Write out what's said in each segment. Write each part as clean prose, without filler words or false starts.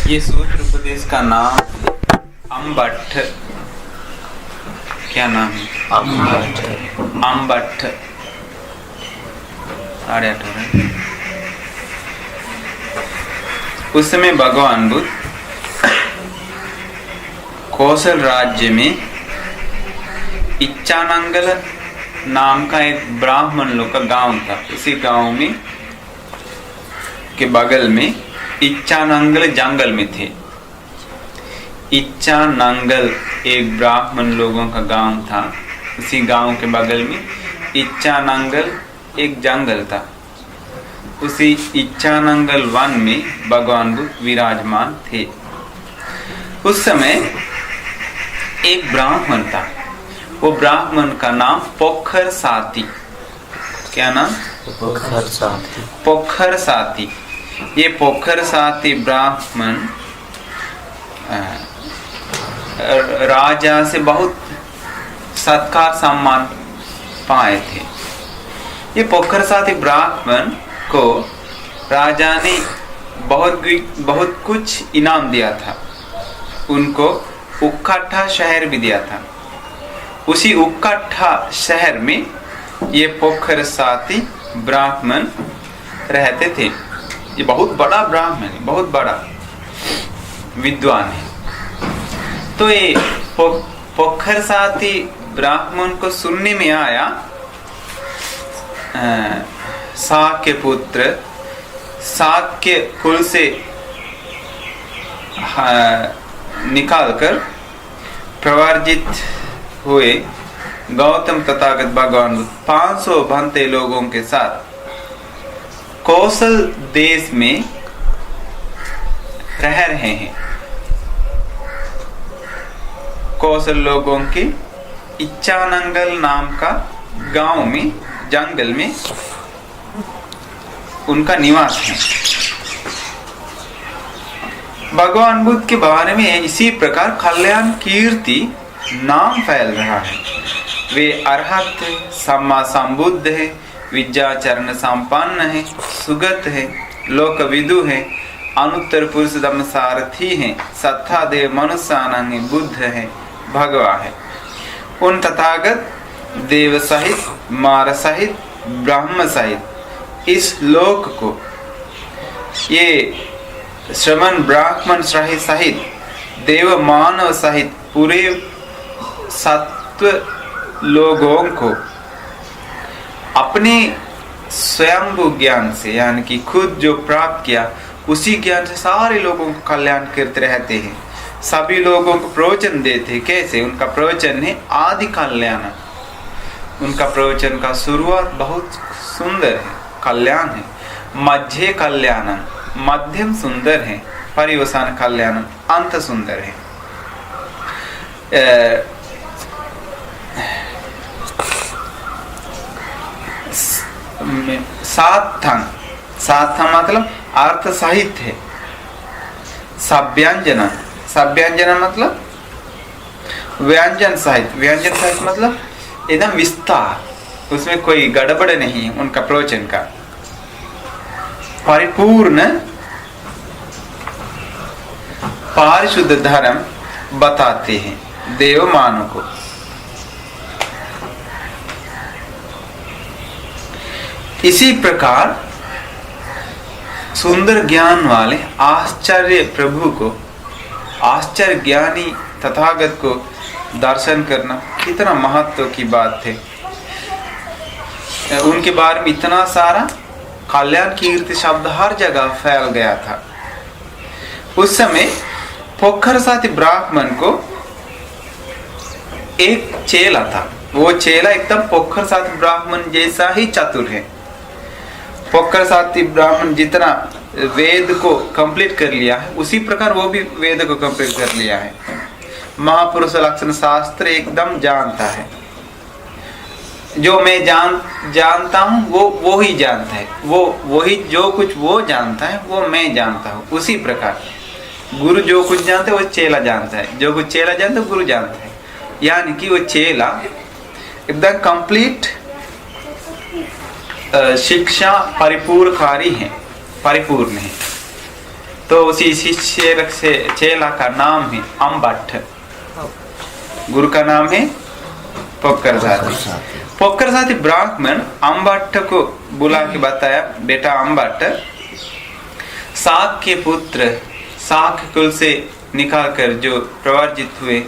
ये सूत्र उपदेश का नाम अम्बट्ठ। क्या नाम है? अम्बट्ठ। 8:30 हो रहे। उस समय भगवान बुद्ध कौशल राज्य में इच्छानंगल नाम का एक ब्राह्मण लोग का गांव था। उसी गांव में के बगल में इच्छानंगल जंगल में थे। इच्छानंगल एक ब्राह्मण लोगों का गांव था। उसी गांव के बगल में इच्छानंगल एक जंगल था। उसी इच्छानंगल वन में भगवान बुद्ध विराजमान थे। उस समय एक ब्राह्मण था। वो ब्राह्मण का नाम पोखर साथी। क्या नाम? पोखर साथी। पोखर साथी। ये पोखर साथी ब्राह्मण राजा से बहुत सत्कार सम्मान पाए थे। ये पोखर साथी ब्राह्मण को राजा ने बहुत कुछ इनाम दिया था। उनको उक्काठा शहर भी दिया था। उसी उक्काठा शहर में ये पोखर साथी ब्राह्मण रहते थे। ये बहुत बड़ा ब्राह्मण है, बहुत बड़ा विद्वान है। तो ये पोखर साथी ब्राह्मण को सुनने में आया साक्य पुत्र साक्य कुल से निकालकर प्रवर्जित हुए गौतम तथागत भगवान 500 भंते लोगों के साथ कौशल देश में रह रहे हैं। कौशल लोगों के इच्छानंगल नाम का गांव में जंगल में उनका निवास है। भगवान बुद्ध के बारे में इसी प्रकार कल्याण कीर्ति नाम फैल रहा है। वे अरहत है, सम्मा संबुद्ध है, विद्याचरण संपन्न है, सुगत है, लोकविदु है, अनुत्तर पुरुष धम्म सारथी है, सत्ता देव मनुष्यानंग है, बुद्ध है, भगवा है। उन तथागत देव सहित, मार सहित, ब्रह्म सहित इस लोक को ये श्रमण ब्राह्मण सहित देव मानव सहित पूरे सत्व लोगों को अपने स्वयंभू ज्ञान से, यानी कि खुद जो प्राप्त किया उसी ज्ञान से सारे लोगों को कल्याण करते रहते हैं। सभी लोगों को प्रवचन देते। कैसे? उनका प्रवचन है आदि कल्याण। उनका प्रवचन का शुरुआत बहुत सुंदर है, कल्याण है। मध्य कल्याण, मध्यम सुंदर है। परिवसान कल्याण, अंत सुंदर है। सात मतलब अर्थ सहित है। सव्यंजन, सव्यंजन मतलब व्यंजन सहित। व्यंजन सहित मतलब एकदम विस्तार, उसमें कोई गड़बड़ नहीं है उनका प्रवचन का। परिपूर्ण पारिशुद्ध धर्म बताते हैं देव मानव को। इसी प्रकार सुंदर ज्ञान वाले आश्चर्य प्रभु को, आश्चर्य ज्ञानी तथागत को दर्शन करना कितना महत्व की बात है। उनके बारे में इतना सारा कल्याण कीर्ति शब्द हर जगह फैल गया था। उस समय पोखर साथी ब्राह्मण को एक चेला था। वो चेला एकदम पोखर साथी ब्राह्मण जैसा ही चतुर है। पोखर साथी ब्राह्मण जितना वेद को कंप्लीट कर लिया है उसी प्रकार वो भी वेद को कंप्लीट कर लिया है। महापुरुष लक्षण शास्त्र एकदम जानता है। जो मैं जानता हूँ वो ही जानता है। वही जो कुछ वो जानता है वो मैं जानता हूँ। उसी प्रकार गुरु जो कुछ जानता है वो चेला जानता है। जो कुछ चेला जानता है गुरु जानता है। यानी कि वो चेला एकदम कंप्लीट शिक्षा परिपूर्णकारी है, परिपूर्ण है। तो उसी शिष्य से चेला का नाम है अम्बट्ठ, गुरु का नाम है पोक्कर साथी। पोक्कर साथी ब्राह्मण अम्बट्ठ को बुला के बताया, बेटा अम्बट्ठ, साक के पुत्र साक कुल से निकालकर जो प्रवर्जित हुए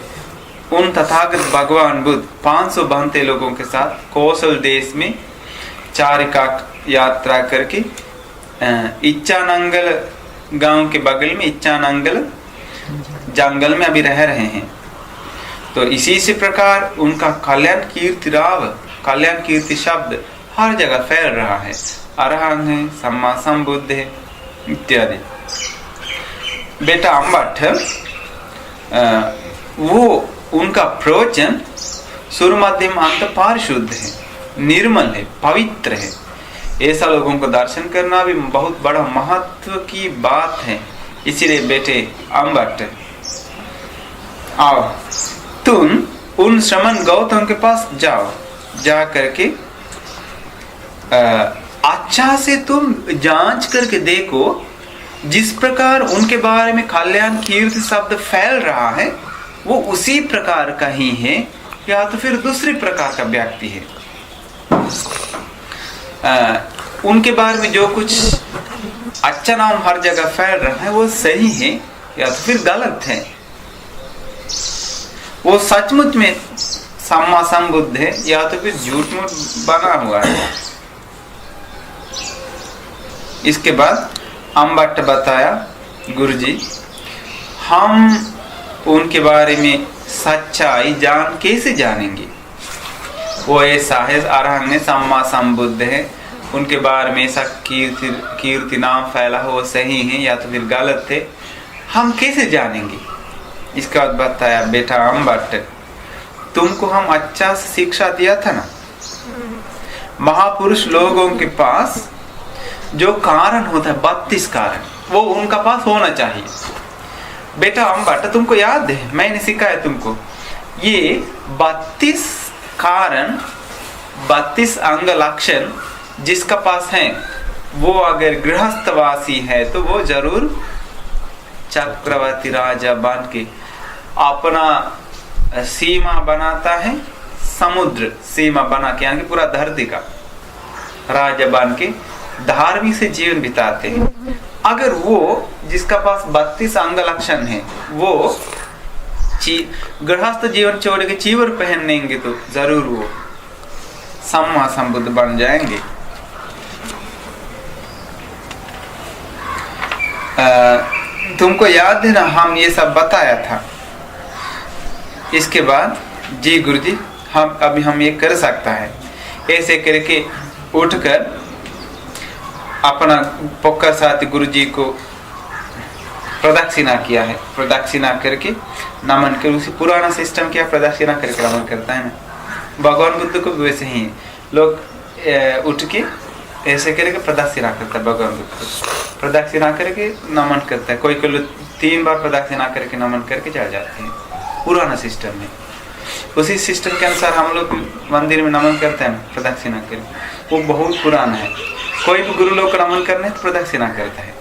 उन तथागत भगवान बुद्ध 500 बहते लोगों के साथ कौशल देश में चारिका यात्रा करके इच्छानंगल गांव के बगल में इच्छानंगल जंगल में अभी रह रहे हैं। तो इसी से प्रकार उनका कल्याण कीर्ति राव, कल्याण कीर्ति शब्द हर जगह फैल रहा है। अरहंत है, सम्मा संबुद्ध है इत्यादि। बेटा अम्बट्ठ वो उनका प्रवचन सुर मध्यम अंत पारिशुद्ध है, निर्मल है, पवित्र है। ऐसा लोगों को दर्शन करना भी बहुत बड़ा महत्व की बात है। इसीलिए बेटे अम्बट्ठ, आओ तुम उन श्रमण गौतम के पास जाओ, जा करके अच्छा से तुम जांच करके देखो, जिस प्रकार उनके बारे में कल्याण कीर्ति शब्द फैल रहा है वो उसी प्रकार का ही है या तो फिर दूसरी प्रकार का व्यक्ति है। उनके बारे में जो कुछ अच्छा नाम हर जगह फैल रहा है वो सही है या तो फिर गलत है, वो सचमुच में सम्मा संबुद्ध है या तो फिर झूठ मूठ बना हुआ है। इसके बाद अम्बट्ठ बताया, गुरुजी हम उनके बारे में सच्चाई जान कैसे जानेंगे? वो ऐसा है, अरहंत है, सम्मा संबुद्ध है, उनके बारे में ऐसा कीर्ति नाम फैला हो, वो सही है या तो फिर गलत है, हम कैसे जानेंगे? इसके बाद बताया, बेटा अम्बट्ठ तुमको हम अच्छा से शिक्षा दिया था ना, महापुरुष लोगों के पास जो कारण होता है 32 कारण, वो उनका पास होना चाहिए। बेटा अम्बट्ठ तुमको याद है, मैंने सिखाया तुमको, ये 32 कारण 32 अंग लक्षण जिसका पास है वो अगर गृहस्थवासी है तो वो जरूर चक्रवर्ती राजा बन के अपना सीमा बनाता है, समुद्र सीमा बना के, यानी पूरा धरती का राजा बन के धार्मिक से जीवन बिताते हैं। अगर वो जिसका पास 32 अंग लक्षण है वो गृहस्थ जीवन छोड़ के चीवर पहनेंगे तो जरूर वो सम्मा संबुद्ध बन जाएंगे। तुमको याद है ना, हम ये सब बताया था। इसके बाद जी गुरुजी हम ये कर सकता है, ऐसे करके उठकर अपना पोक्कर साथी गुरुजी को प्रदक्षिणा किया है। प्रदक्षिणा करके नमन कर, उसी पुराना सिस्टम क्या प्रदक्षिणा करके नमन करता है ना, भगवान बुद्ध को वैसे ही लोग उठ के ऐसे करके प्रदक्षिणा करता है। भगवान बुद्ध को प्रदक्षिणा करके नमन करता है। कोई कोई लोग 3 बार प्रदक्षिणा करके नमन करके चढ़ जाते हैं। पुराना सिस्टम में, उसी सिस्टम के अनुसार हम लोग मंदिर में नमन करते हैं प्रदक्षिणा करके, वो बहुत पुराना है। कोई भी गुरु लोग को नमन करने तो प्रदक्षिणा करता है,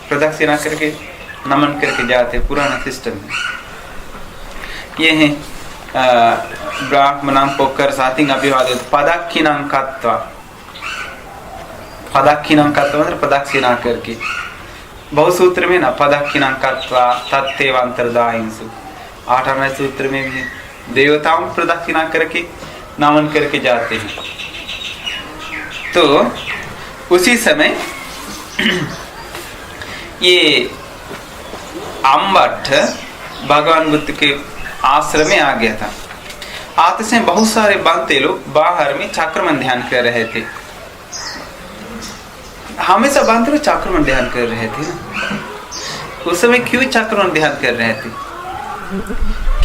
प्रदक्षिणा करके नमन करके जाते हैं, पुराना सिस्टम है। ये है ब्राह्मणां पोक्कर साथी अभिवादित पदाक्षिणां कृत्वा, पदाक्षिणां कृत्वा मतलब प्रदक्षिणा करके। बहुत सूत्र में ना पदाक्षिणां कृत्वा तत्तेव अंतर्दायिंसु, 8वें सूत्र में भी देवताओं प्रदक्षिणा करके नमन करके जाते हैं। तो उसी समय ये अम्बट्ठ भगवान बुद्ध के आश्रम में आ गया था। आते से बहुत सारे बंते लोग बाहर में चाक्रमण ध्यान कर रहे थे। हमेशा बंते लोग चाक्रमण ध्यान कर रहे थे ना। उस समय क्यों चाक्रमण ध्यान कर रहे थे?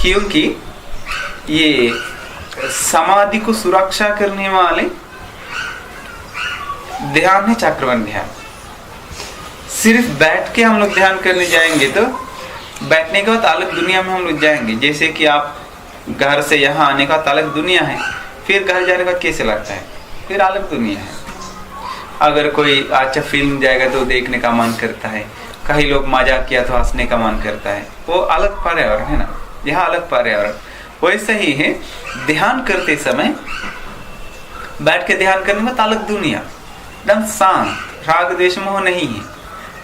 क्योंकि ये समाधि को सुरक्षा करने वाले ध्यान है चाक्रमण ध्यान। सिर्फ बैठ के हम लोग ध्यान करने जाएंगे तो बैठने के बाद अलग दुनिया में हम लोग जाएंगे। जैसे कि आप घर से यहाँ आने का अलग दुनिया है, फिर घर जाने का कैसे लगता है, फिर अलग दुनिया है। अगर कोई अच्छा फिल्म जाएगा तो देखने का मन करता है, कई लोग मजाक किया तो हंसने का मन करता है, वो अलग पर्यावरण है ना, यह अलग पर्यावरण। वैसे ही है ध्यान करते समय, बैठ के ध्यान करने में अलग दुनिया, एकदम शांत, राग द्वेष मोह नहीं है।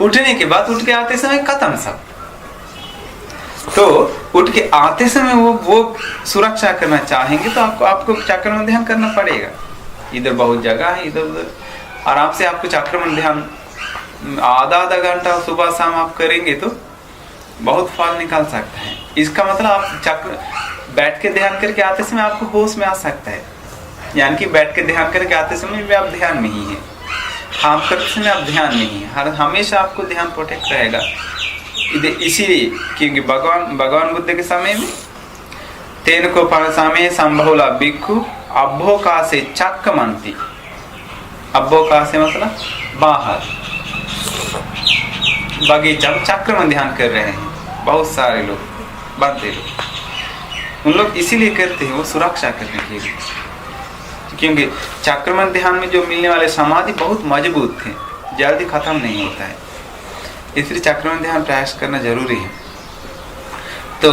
उठने के बाद, उठ के आते समय खत्म सब। तो उठ के आते समय वो सुरक्षा करना चाहेंगे तो आपको चक्रमण ध्यान करना पड़ेगा। इधर बहुत जगह है, इधर उधर आराम से आपको चक्रमण ध्यान आधा घंटा सुबह शाम आप करेंगे तो बहुत फल निकाल सकता है। इसका मतलब आप चक्र बैठ के ध्यान करके आते समय आपको होश में आ सकता है, यानी कि बैठ के ध्यान करके आते समय भी आप ध्यान में ही है, काम करते समय आप ध्यान में ही है, हमेशा आपको ध्यान प्रोटेक्ट रहेगा। इसीलिए क्योंकि भगवान बुद्ध के समय में तेन को समय संभवला भिक्खु अभ्योका से चक्र मनती। अभ्योका से मतलब बाहर बगीचा में चक्र में ध्यान कर रहे हैं बहुत सारे लोग, बनते लोग। उन लोग इसीलिए करते हैं, वो सुरक्षा करने के लिए, क्योंकि चक्रमण ध्यान में जो मिलने वाले समाधि बहुत मजबूत थे, जल्दी खत्म नहीं होता है, इसलिए चक्रमण ध्यान प्रयास करना जरूरी है। तो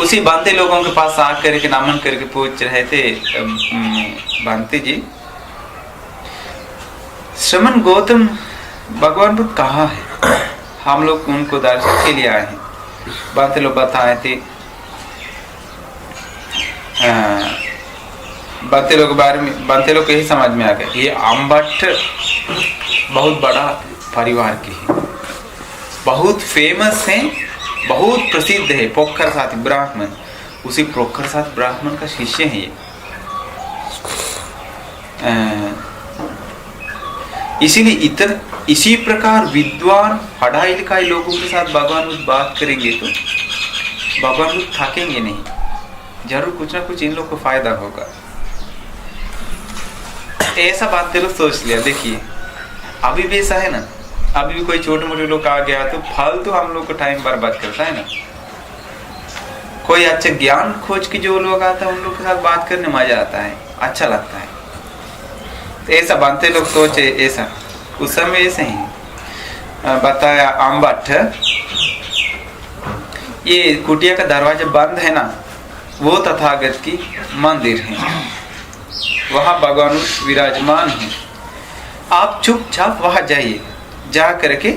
उसी बांते लोगों के पास आकर के नमन करके पूछ रहे थे बांते जी, श्रमण गौतम भगवान बुद्ध कहाँ है? हम लोग उनको दर्शन के लिए आए हैं। बांते लोग बताए थे, बांते लोग के बारे में, बांते लोग यही समझ में आ गया, ये आम्बट बहुत बड़ा परिवार के हैं, बहुत फेमस हैं, बहुत प्रसिद्ध है, पोखर साथ ब्राह्मण, उसी पोखर साथ ब्राह्मण का शिष्य है ये। इसीलिए इसी प्रकार विद्वान पढ़ाई लिखाई लोगों के साथ भगवान बुद्ध बात करेंगे तो भगवान बुद्ध थकेंगे नहीं, जरूर कुछ ना कुछ इन लोग को फायदा होगा। ऐसा बात लोग सोच लिया। देखिए अभी भी ऐसा है ना, अभी भी कोई छोटे मोटे लोग आ गया तो फालतू हम लोग को टाइम बर्बाद करता है ना। कोई अच्छा ज्ञान खोज के जो लोग आता है उन लोग के साथ बात करने मजा आता है, अच्छा लगता है। तो ऐसा बनते लोग सोचे, ऐसा उस समय ऐसे ही बताया। आम्बट ये कुटिया का दरवाजा बंद है ना, वो तथागत की मंदिर है, वहां भगवान विराजमान है। आप चुपचाप वहां जाइए, जा करके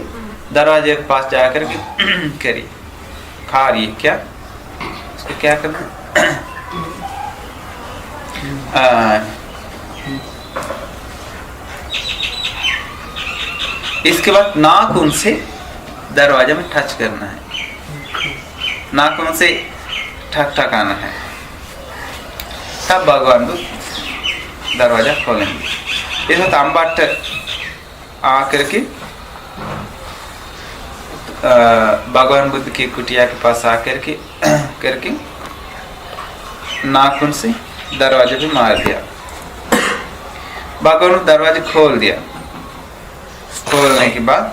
दरवाजे के पास जा करके करिए, खा रही क्या उसको क्या करना इसके बाद नाखून से दरवाजा में टच करना है, नाखून से ठकाना है, तब भगवान बुद्ध दरवाजा खोलेंगे। इस वक्त आम्बट आकर के भगवान बुद्ध की कुटिया के पास आकर के करके नाखून से दरवाजे पे मार दिया। भगवान दरवाजे खोल दिया। खोलने के बाद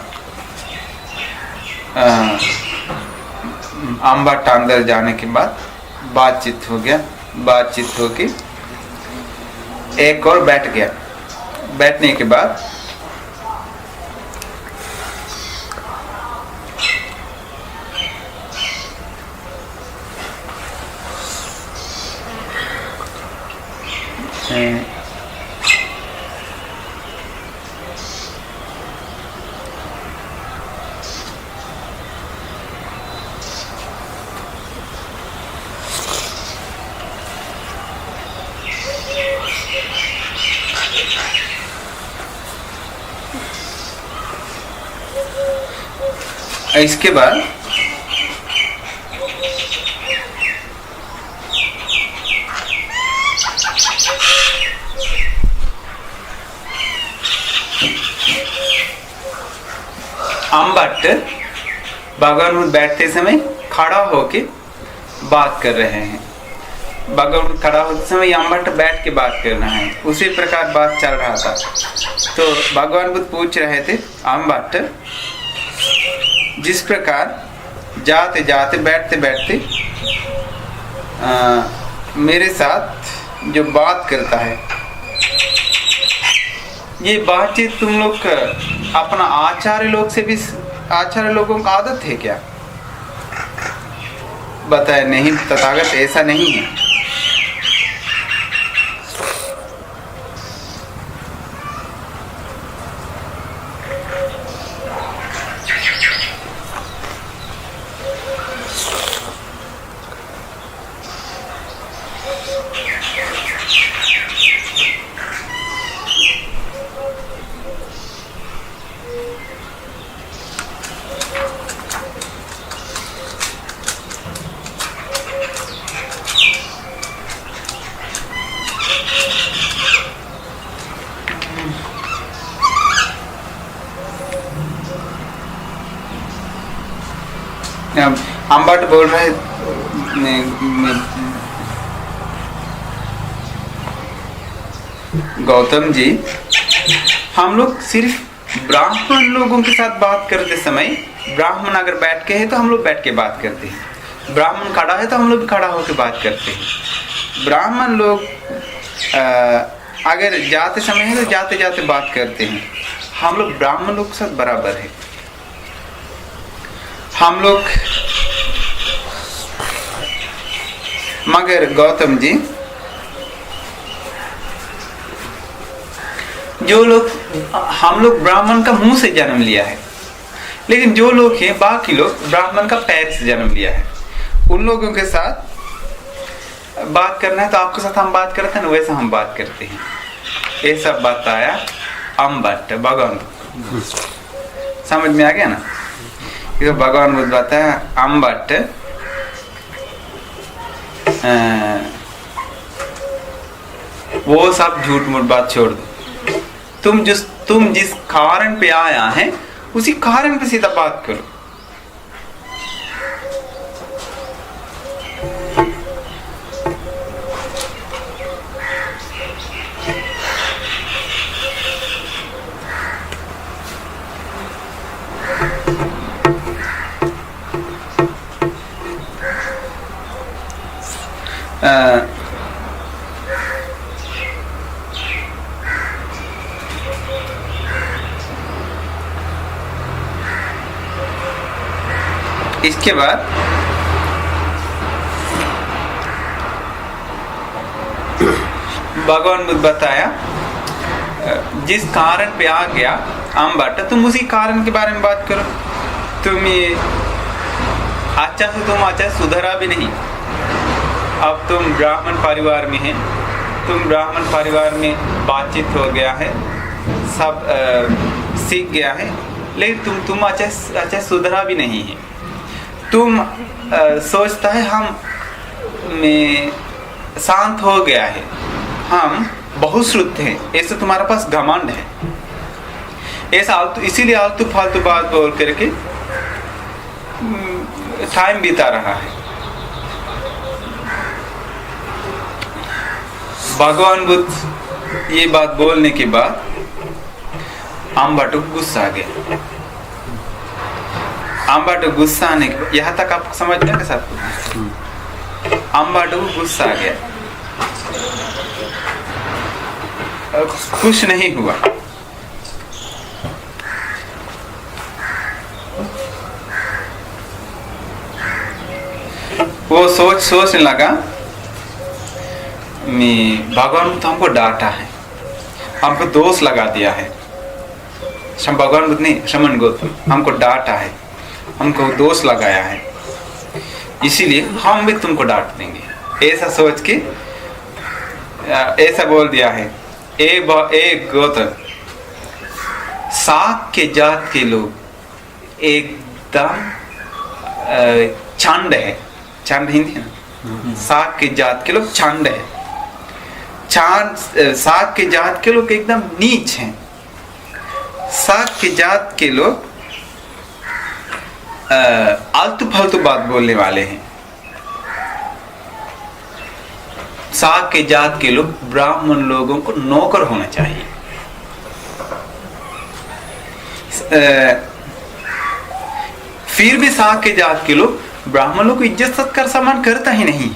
आम्बट अंदर जाने के बाद बातचीत हो गया। बातचीत होके एक और बैठ गया। बैठने के बाद इसके बाद आम्बट भगवान बुद्ध बैठते समय खड़ा होके बात कर रहे हैं। भगवान बुद्ध खड़ा होते समय आम्बट बैठ के बात करना है, उसी प्रकार बात चल रहा था। तो भगवान बुद्ध पूछ रहे थे, आम्बट जिस प्रकार जाते जाते बैठते बैठते मेरे साथ जो बात करता है, ये बातचीत तुम लोग अपना आचार्य लोग से भी आचार्य लोगों का आदत है क्या? बताए नहीं, तथागत ऐसा नहीं है। अम्बट बोल रहे गौतम जी, हम लोग सिर्फ ब्राह्मण लोगों के साथ बात करते समय, ब्राह्मण अगर बैठ के है तो हम लोग बैठ के बात करते हैं, ब्राह्मण खड़ा है तो हम लोग भी खड़ा होकर बात करते हैं। ब्राह्मण लोग अगर जाते समय है तो जाते जाते बात करते हैं। हम लोग ब्राह्मण लोग के साथ बराबर है। हम लोग, मगर गौतम जी, जो लोग, हम लोग ब्राह्मण का मुंह से जन्म लिया है, लेकिन जो लोग हैं बाकी लोग ब्राह्मण का पैर से जन्म लिया है। उन लोगों के साथ बात करना है तो आपके साथ हम बात करते हैं, वैसा हम बात करते हैं। ये सब बताया अम्बट भगवान, समझ में आ गया ना? ये भगवान बुद्ध बताया अम्बट, वो सब झूठ मूठ बात छोड़ दो। तुम जिस कारण पे आया है उसी कारण पे सीधा बात करो। इसके बाद भगवान बुद्ध बताया जिस कारण पे आ गया अम्बट, तुम उसी कारण के बारे में बात करो। तुम ये अच्छा से तुम अच्छा सुधरा भी नहीं। अब तुम ब्राह्मण परिवार में है, तुम ब्राह्मण परिवार में बातचीत हो गया है, सब सीख गया है, लेकिन तुम अच्छा सुधरा भी नहीं है। तुम सोचता है हम में शांत हो गया है, हम बहुत श्रुत हैं, ऐसे तुम्हारे पास घमंड है। ऐसा इसीलिए आलतू फालतू बात बोल करके टाइम बीता रहा है। भगवान बुद्ध ये बात बोलने के बाद अम्बट को गुस्सा आ गया। अम्बट को गुस्सा आने के, यहाँ तक आपको समझ में कैसा? अम्बट को गुस्सा आ गया, खुश नहीं हुआ। वो सोचने लगा, भगवान तो हमको डांटा है, हमको दोष लगा दिया है। भगवान बुद्ध नहीं, श्रमण गौतम हमको डांटा है, हमको दोष लगाया है, इसीलिए हम भी तुमको डांट देंगे। ऐसा सोच के ऐसा बोल दिया है। एक गौतम, शाक्य जात के लोग एकदम चंड है। चंड हिंदी है ना? शाक्य जात के लोग चंड है। शाक्य जात के लोग एकदम नीच हैं। शाक्य जात के लोग आलतू फालतू बात बोलने वाले हैं। शाक्य जात के लोग ब्राह्मण लोगों को नौकर होना चाहिए। फिर भी शाक्य जात के लोग ब्राह्मण लोग को इज्जत सत्कार सम्मान करता ही नहीं।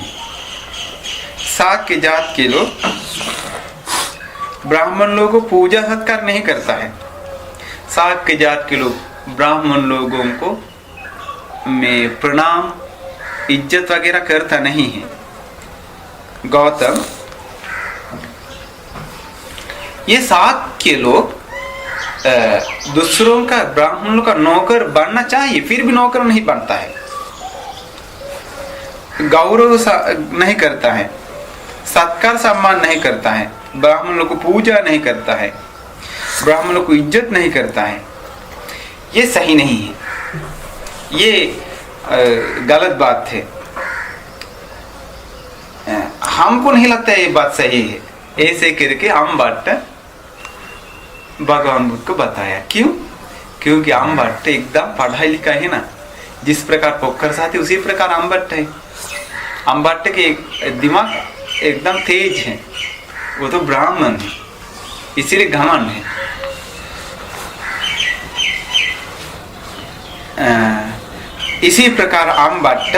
शाक्य जात के लोग ब्राह्मण लोगों को पूजा सत्कार नहीं करता है। शाक्य जात के लोग ब्राह्मण लोगों को में प्रणाम इज्जत वगैरह करता नहीं है। गौतम, ये शाक्य लोग दूसरों का, ब्राह्मणों का नौकर बनना चाहिए, फिर भी नौकर नहीं बनता है, गौरव नहीं करता है, सत्कार सम्मान नहीं करता है, ब्राह्मणों को पूजा नहीं करता है, ब्राह्मणों को इज्जत नहीं करता है। ये सही नहीं है, ये गलत बात है। हमको नहीं लगता ये बात सही है। ऐसे करके आमभट्ट भगवान बुद्ध को बताया। क्यों? क्योंकि आमभट्ट एकदम पढ़ा लिखा है ना, जिस प्रकार पोखर साथी उसी प्रकार आमभट्ट है। आमभट्ट के दिमाग एकदम तेज है, वो तो ब्राह्मण है, इसीलिए घमंड है। इसी प्रकार आमभट्ट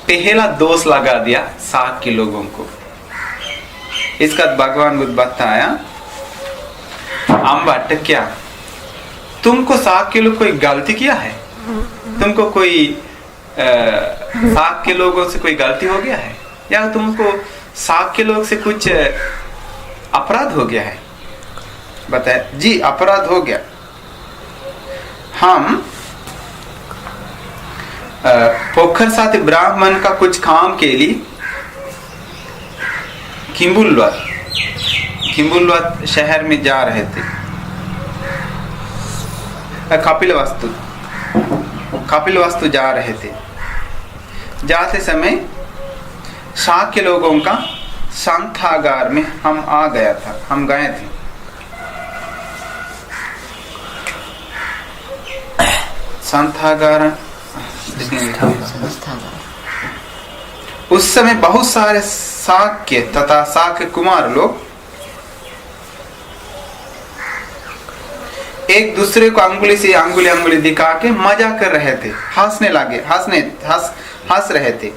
पहला दोष लगा दिया शाक्य लोगों को। इसका भगवान बुद्ध बताया, आमभट्ट क्या तुमको शाक्य लोग कोई गलती किया है? तुमको कोई शाक्य लोगों से कोई गलती हो गया है, या तुमको शाक्य लोग से कुछ अपराध हो गया है? बताया जी अपराध हो गया। हम पोखर साथी ब्राह्मण का कुछ काम के लिए किंबुलवत शहर में जा रहे थे। कपिलवस्तु जा रहे थे। जाते समय शाक्य लोगों का संथागार में हम गए थे। संथागार उस समय बहुत सारे शाक्य तथा शाक्य कुमार लोग एक दूसरे को अंगुली से अंगुली दिखा के मजा कर रहे थे, हंसने लगे, हंस रहे थे।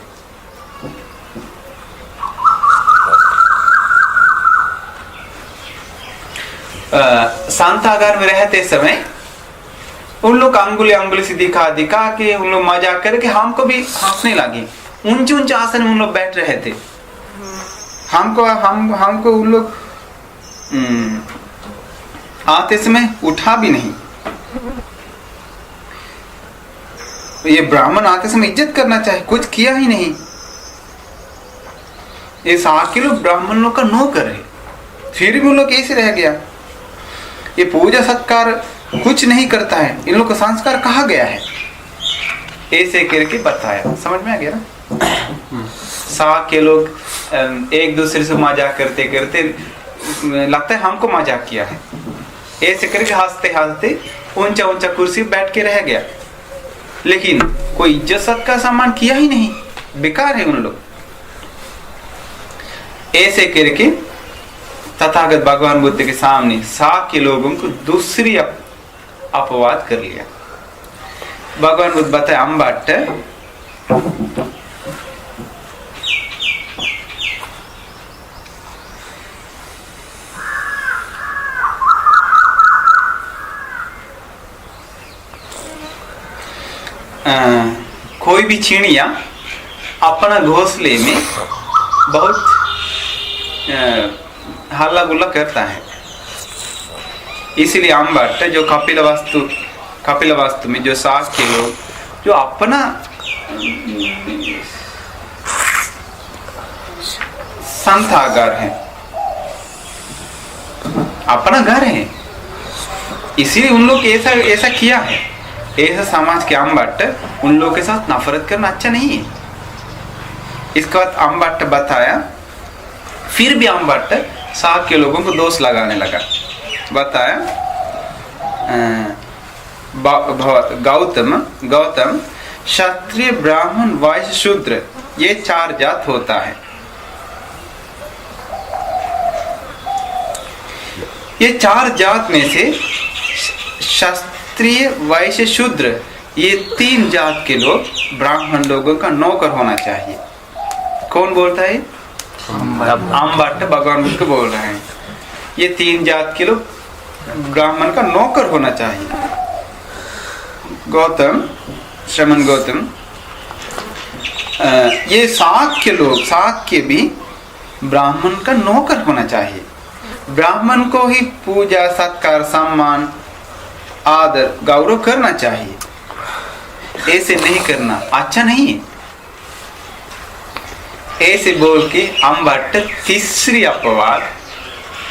संथागार में रहते समय उन लोग अंगुली से दिखा के उन लोग मजाक करके हमको भी हंसने लगे। ऊंचे आसन में उन लोग बैठ रहे थे। हमको उन लोग आते समय उठा भी नहीं। ये ब्राह्मण आते समय इज्जत करना चाहिए, कुछ किया ही नहीं। ये शाक्य लोग ब्राह्मण लोग का नौकर है, फिर भी उन लोग कैसे रह गया? ये पूजा सत्कार कुछ नहीं करता है, इन लोग को संस्कार कहा गया है। ऐसे करके बताया, समझ में आ गया ना? शाक्य लोग एक दूसरे से मजाक करते लगता है हमको मजाक किया है। ऐसे करके हंसते ऊंचा कुर्सी बैठ के रह गया, लेकिन कोई इज्जत सत्कार सम्मान किया ही नहीं, बेकार है उन लोग। ऐसे करके तथागत भगवान बुद्ध के सामने शाक्य लोगों को दूसरी अपवाद कर लिया। भगवान बुद्ध बताया, आमभट्ट कोई भी चिड़िया अपना घोंसले में बहुत हल्ला गुल्ला करता है, इसलिए आमभट्ट जो कपिलवस्तु में जो शाक्य लोग जो अपना संथागार है, अपना घर है, इसीलिए उन लोग ऐसा किया है। ऐसा समाज के आमभट्ट उन लोगों के साथ नफरत करना अच्छा नहीं है। इसके बाद आमभट्ट बताया, फिर भी आमभट्ट शाक्य लोगों को दोष लगाने लगा। बताया, गौतम क्षत्रिय ब्राह्मण वैश्य शूद्र ये 4 जात होता है। ये 4 जात में से क्षत्रिय वैश्य शूद्र ये 3 जात के लोग ब्राह्मण लोगों का नौकर होना चाहिए। कौन बोलता है? आमभट्ट भगवान बुद्ध को बोल रहे हैं। ये 3 जात के लोग ब्राह्मण का नौकर होना चाहिए। गौतम, श्रमण गौतम, ये शाक्य लोग, शाक्य भी ब्राह्मण का नौकर होना चाहिए। ब्राह्मण को ही पूजा, सत्कार, सम्मान, आदर, गौरव करना चाहिए। ऐसे नहीं करना अच्छा नहीं है। ऐसे बोल के अम्बट तीसरी अपवाद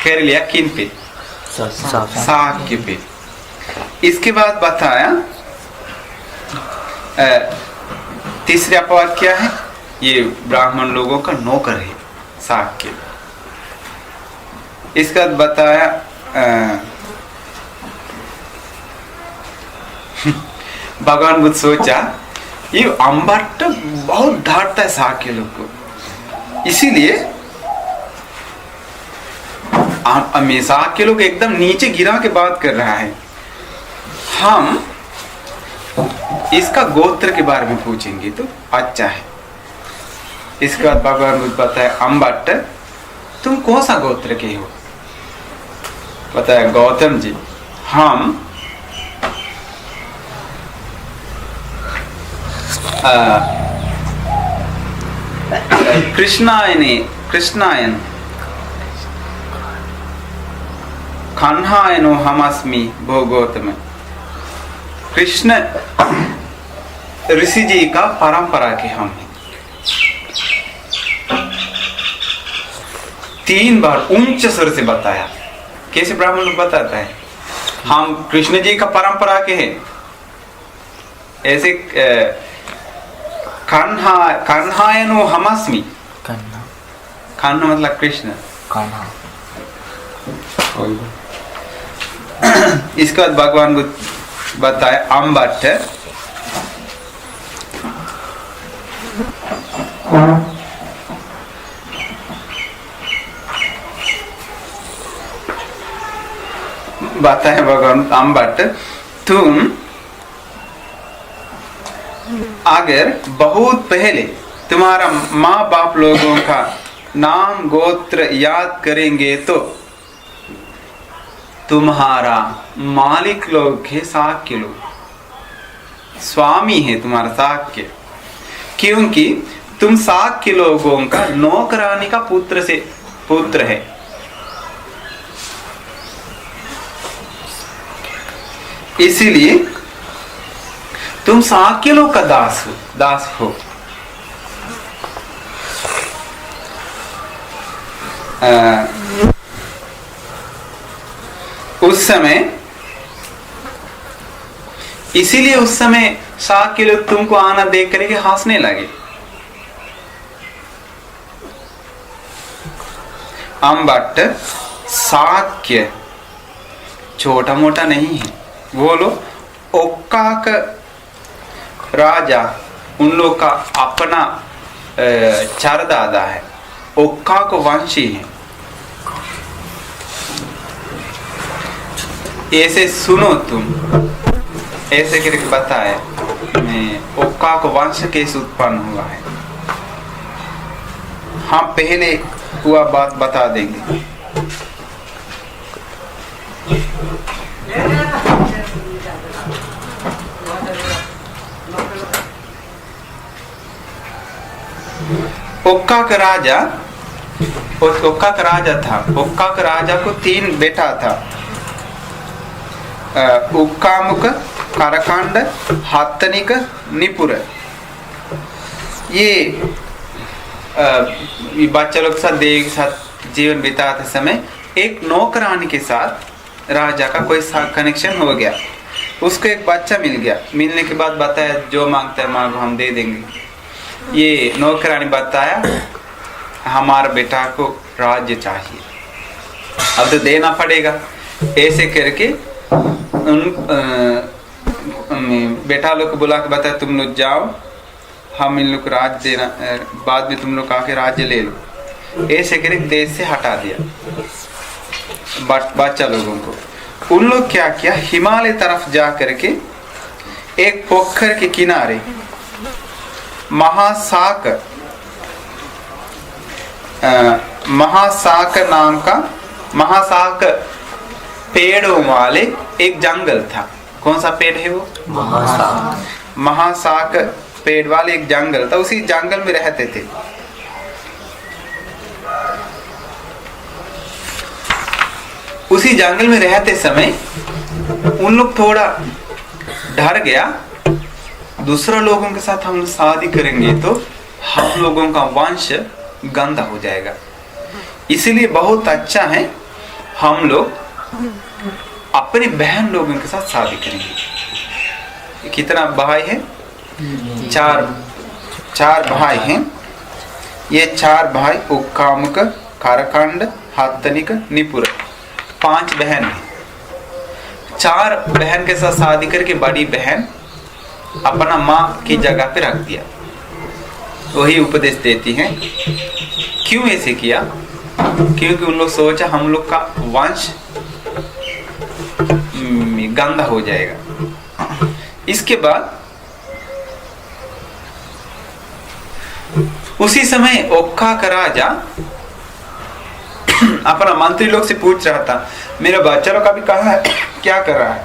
कर लिया किन पे? शाक्य पे। इसके बाद बताया तीसरी अपवाद क्या है? ये ब्राह्मण लोगों का नौकर है शाक्य। इसके बाद बताया भगवान बुद्ध सोचा ये अम्बट बहुत डांटता है शाक्य लोग को, इसीलिए शाक्य लोग एकदम नीचे गिरा के बात कर रहा है। हम इसका गोत्र के बारे में पूछेंगे तो अच्छा है। इसके बाद भगवान बुद्ध बताया अम्बट तुम कौन सा गोत्र के हो? बताया गौतम जी हम कृष्णायन खन्हायनो हमस्मि भो गौतम। कृष्ण ऋषि जी का परंपरा के हम हैं। 3 बार ऊंचे स्वर से बताया। कैसे ब्राह्मण लोग बताता है हम कृष्ण जी का परंपरा के हैं। ऐसे कन्हायनो हमस्मि। कन्हा मतलब कृष्ण। इसके बाद भगवान बुद्ध बताए अम्बट बताए भगवान अम्बट तुम अगर बहुत पहले तुम्हारा माँ बाप लोगों का नाम गोत्र याद करेंगे तो तुम्हारा मालिक लोग है शाक्य लोग, स्वामी है तुम्हारा शाक्य, क्योंकि तुम शाक्य लोगों का नौकरानी का पुत्र है। इसीलिए तुम शाक्य लोग का दास हो। उस समय इसीलिए उस समय शाक्य लोग तुमको आना देख करके हंसने लगे। अम्बट शाक्य छोटा मोटा नहीं है। वो लोग ओक्काक राजा, उन लोग का अपना चारदादा है, ओक्काक वंशी है। ऐसे सुनो तुम, ऐसे करके बताए मैं ओक्काक वंश कैसे उत्पन्न हुआ है। हम पहले हुआ बात बता देंगे। ओक्काक राजा था। ओक्काक राजा को 3 बेटा था, उक्कामुक, करकांड, हात्तनिक, निपुर। ये बच्चा लोग साथ देवी के साथ जीवन बिताते समय एक नौकरानी के साथ राजा का कोई कनेक्शन हो गया। उसको एक बच्चा मिल गया। मिलने के बाद बताया जो मांगता है मांगो, हम दे देंगे। ये नौकरानी बताया हमारा बेटा को राज्य चाहिए, अब तो देना पड़ेगा। ऐसे करके बेटा लोग को बुला के बताया तुम लोग जाओ, हम इन लोग को राज्य देना, बाद में तुम लोग आके राज्य ले लो। ऐसे करके देश से हटा दिया बच्चा लोगों को। उन लोग क्या किया, हिमालय तरफ जा करके एक पोखर के किनारे महासाक नाम का, महासाक पेड़ों वाले एक जंगल था, कौन सा पेड़ है वो? महासाक। महासाक पेड़ वाले एक जंगल था, उसी जंगल में रहते थे। उसी जंगल में रहते समय उन लोग थोड़ा डर गया, दूसरा लोगों के साथ हम शादी करेंगे तो हम लोगों का वंश गंदा हो जाएगा, इसलिए बहुत अच्छा है हम लोग अपनी बहन लोगों के साथ शादी करेंगे। कितना भाई है? चार भाई हैं। ये 4 भाई उक्कामुक, कारकांड, हातनिक, निपुर, 5 बहन हैं। 4 बहन के साथ शादी करके बड़ी बहन अपना माँ की जगह पे रख दिया। वही उपदेश देती हैं। क्यों ऐसे किया? क्योंकि उन लोग सोचा हम लोग का वंश गंदा हो जाएगा। इसके बाद उसी समय ओक्का का राजा अपना मंत्री लोग से पूछ रहा था, मेरा बच्चा लोग अभी कहाँ है, क्या कर रहा है?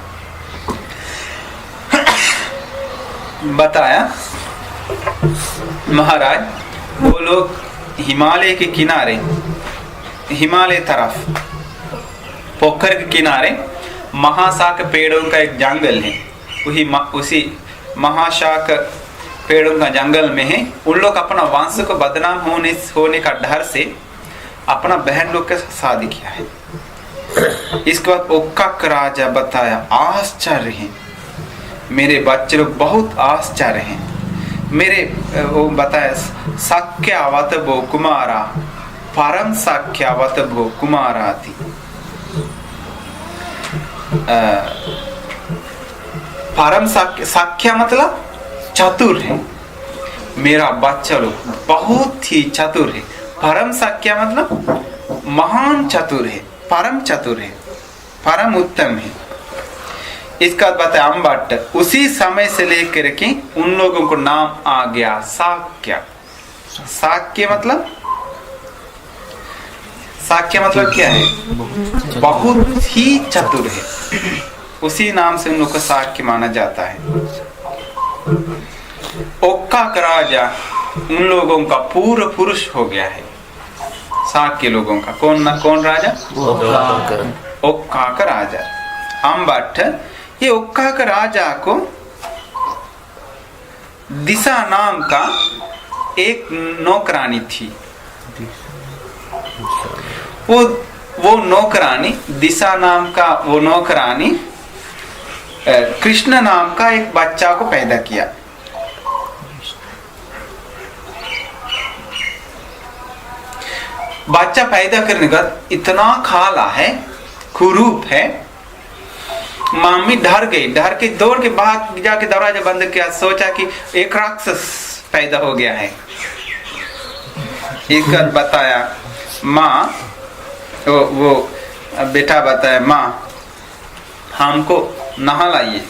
बताया, महाराज वो लोग हिमालय के किनारे, हिमालय तरफ पोखर के किनारे महाशाक पेड़ों का एक जंगल है, उसी महाशाक पेड़ों का जंगल में है। उन लोग अपना वंश को बदनाम होने का डर से अपना बहन लोग के साथ शादी किया है। इसके बाद ओक्का का राजा बताया, आश्चर्य है, मेरे बच्चे लोग बहुत आश्चर्य हैं। मेरे वो बताया, साक्यावत भो कुमारा परम साक्यावत भो कुमारा थी। परम साक्या मतलब चतुर है, मेरा बच्चा लोग बहुत ही चतुर है। परम साक्या मतलब महान चतुर है, परम चतुर है, परम उत्तम है। इसका बताया अम्बट, उसी समय से लेकर के उन लोगों को नाम आ गया साक्य। साक्य मतलब क्या है? बहुत ही चतुर है, उसी नाम से उन लोगों को साक्य माना जाता है। ओक्का का राजा उन लोगों का पूर्व पुरुष हो गया है, साक्य लोगों का। कौन राजा? ओक्का का राजा अम्बट। ये ओक्का का राजा को दिशा नाम का एक नौकरानी थी। वो नौकरानी, दिशा नाम का वो नौकरानी कृष्ण नाम का एक बच्चा को पैदा किया। बच्चा पैदा करने का इतना काला है, कुरूप है, मामी डर के दौड़ के बाहर जाके दरवाजा बंद किया, सोचा कि एक राक्षस पैदा हो गया है। एक बताया माँ, वो बेटा बताया, माँ हमको नहा लाइए,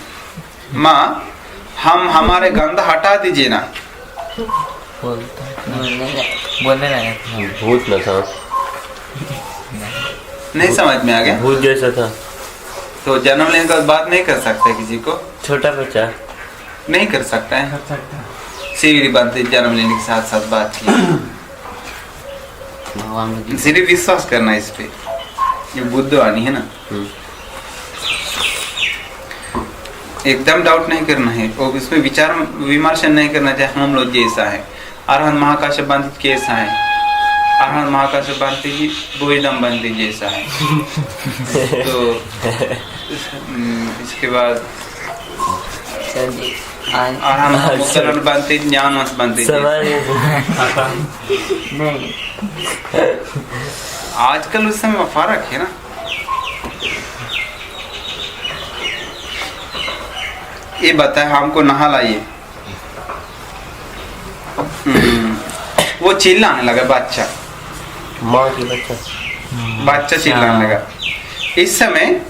माँ हम हमारे गंदा हटा दीजिए ना। बोलने लगा भूत न था, नहीं समझ में आ गया? भूत जैसा था। तो जन्म लेने का बात नहीं कर सकता किसी को, छोटा बच्चा नहीं कर सकता है। सीढ़ी बनते जन्म लेने के साथ साथ बात की, सिर्फ विश्वास करना इस पे, ये बुद्धवाणी है ना, एकदम डाउट नहीं करना है, और इसमें विचार विमर्श नहीं करना चाहिए। हम लोग जैसा है, अरहंत महाकाश बंदित कैसा है, अरहंत महाकाश बंदित जी बोधम बंदित जैसा है। तो इसके बाद अरहंत बंदित ज्ञानवंत बंदित। आजकल उस समय फर्क है ना। ये बताए हमको नहा लाइए, वो चिल्लाने लगा, बच्चा, माँ की बच्चा चिल्लाने लगा। इस समय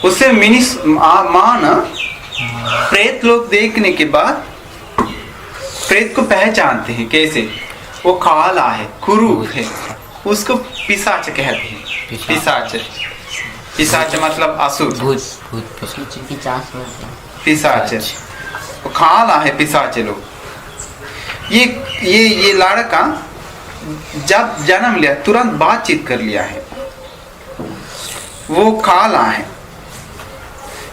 उससे माँ ना प्रेत लोग देखने के बाद प्रेत को पहचानते हैं कैसे? वो काला है, कुरूप है, उसको पिशाच कहते हैं। पिशाच, पिशाच मतलब असुर, भूत भूत पिशाच। वो काला है, पिशाच लोग। ये लड़का जब जन्म लिया तुरंत बातचीत कर लिया है, वो काला है।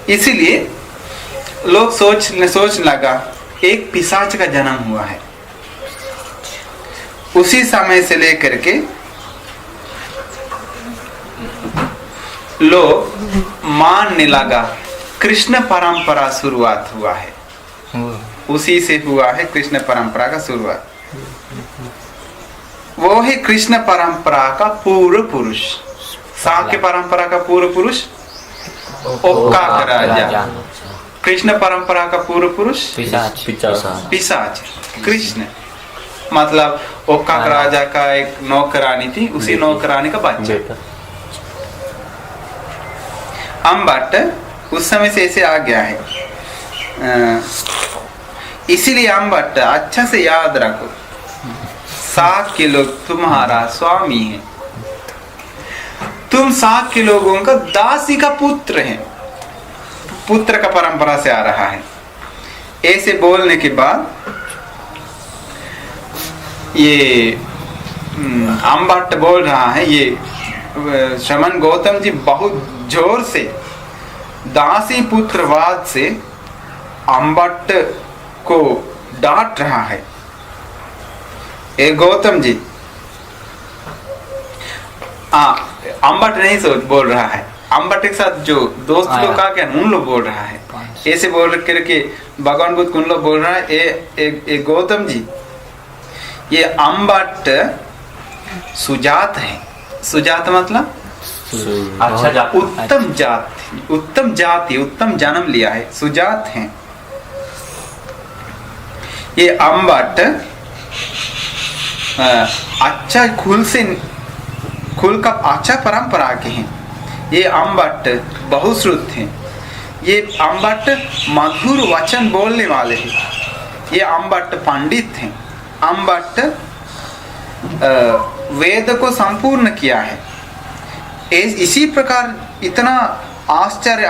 इसीलिए लोग सोच लगा एक पिशाच का जन्म हुआ है। उसी समय से लेकर के लोग मानने लगा कृष्ण परंपरा शुरुआत हुआ है। उसी से हुआ है कृष्ण परंपरा का शुरुआत। वो है कृष्ण परंपरा का पूर्व पुरुष। सांख्य परंपरा का पूर्व पुरुष ओक्का राजा, कृष्ण परंपरा का पूर्व पुरुष पिशाच। कृष्ण मतलब ओक्का राजा का एक नौकरानी थी, उसी नौकरानी का बच्चा अम्बट उस समय से ऐसे आ गया है। इसीलिए अम्बट अच्छा से याद रखो, साक्य लोग तुम्हारा स्वामी है, तुम साक्य लोगों का दासी का पुत्र है, पुत्र का परंपरा से आ रहा है। ऐसे बोलने के बाद ये अम्बट बोल रहा है, ये श्रमण गौतम जी बहुत जोर से दासी पुत्रवाद से अम्बट को डांट रहा है। ए गौतम जी, अम्बट नहीं सोच बोल रहा है, अम्बट के साथ जो दोस्त लोग का क्या उन लोग बोल रहा है। ऐसे बोल करके भगवान बुद्ध उन लोग बोल रहा है, ए गौतम जी, ये अम्बट सुजात है। सुजात मतलब अच्छा जात, उत्तम जाति, उत्तम जाति, उत्तम जन्म लिया है, सुजात है। ये अम्बट अच्छा खुल का अच्छा परंपरा के हैं। ये अम्बट बहुश्रुत हैं। ये अम्बट मधुर वचन बोलने वाले हैं। ये अम्बट पंडित हैं। अम्बट वेद को संपूर्ण किया है। इसी प्रकार इतना आश्चर्य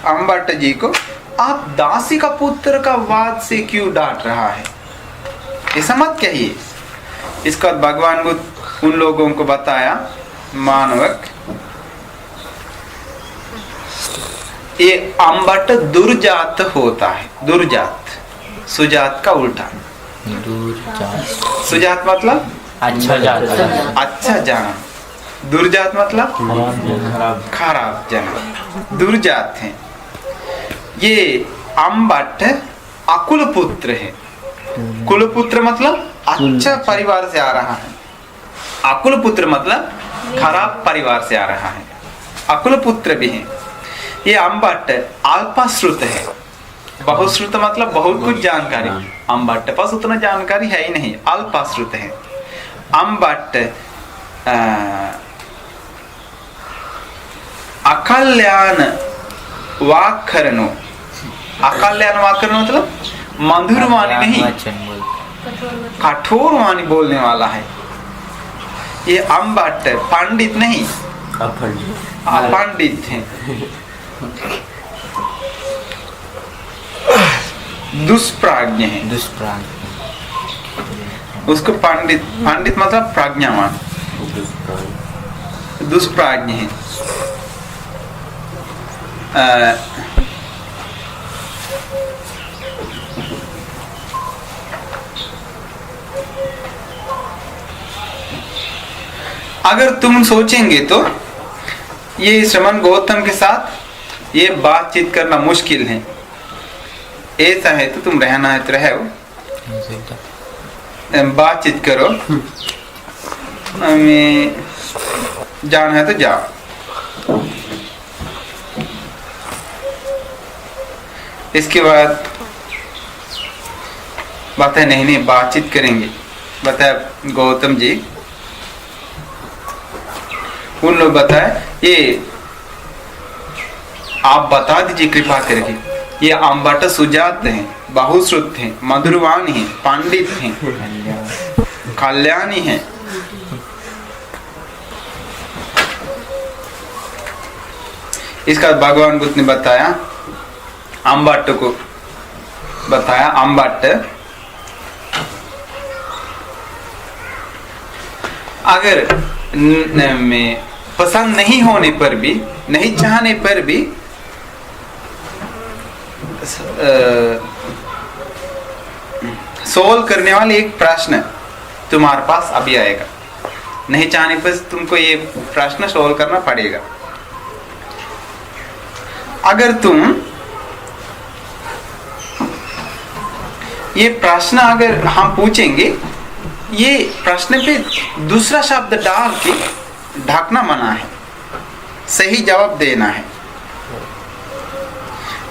अम्बट जी को आप दासी का पुत्र का वाद से क्यों डांट रहा है? ऐसा मत कहिए। इसका भगवान बुद्ध उन लोगों को बताया, मानवक, ये अम्बट दुर्जात होता है। दुर्जात, सुजात का उल्टा। सुजात मतलब अच्छा जात, अच्छा जाना। दुर्जात मतलब खराब जना, दुर्जात है। ये अम्बट अकुल पुत्र है। कुल पुत्र मतलब अच्छा परिवार से आ रहा है। अकुल पुत्र मतलब खराब परिवार से आ रहा है। अकुल पुत्र भी है। ये अम्बट अल्पश्रुत है। बहुश्रुत मतलब बहुत कुछ जानकारी। अम्बट पास उतना जानकारी है ही नहीं, अल्पश्रुत है। अम्बट अकल्याण वाक्करणो। अकल्याण वाक्करणो मतलब मधुर वाणी नहीं, कठोर वाणी बोलने वाला है। ये अम्बट पंडित नहीं, पंडित है। दुष्प्राज्ञ है। उसको पंडित, पंडित मतलब प्रज्ञावान, दुष्प्राज्ञ है। अगर तुम सोचेंगे तो ये श्रमण गौतम के साथ ये बातचीत करना मुश्किल है। ऐसा है तो तुम रहना है तो रहो, बातचीत करो, हमें जाना है तो जाओ। इसके बाद बताए नहीं बातचीत करेंगे। बताया गौतम जी, उन लोग बताए ये आप बता दीजिए कृपा करके, ये अम्बट सुजात हैं, बहुश्रुत हैं, मधुरवाणी हैं, पंडित हैं, कल्याणी हैं। इसका भगवान बुद्ध ने बताया, अम्बट्ट को बताया, अम्बट्ट अगर में पसंद नहीं होने पर भी, नहीं चाहने पर भी सोल्व करने वाले एक प्रश्न तुम्हारे पास अभी आएगा। नहीं चाहने पर तुमको ये प्रश्न सोल्व करना पड़ेगा। अगर तुम ये प्रश्न अगर हम पूछेंगे, ये प्रश्न पे दूसरा शब्द डाल के ढकना मना है, सही जवाब देना है,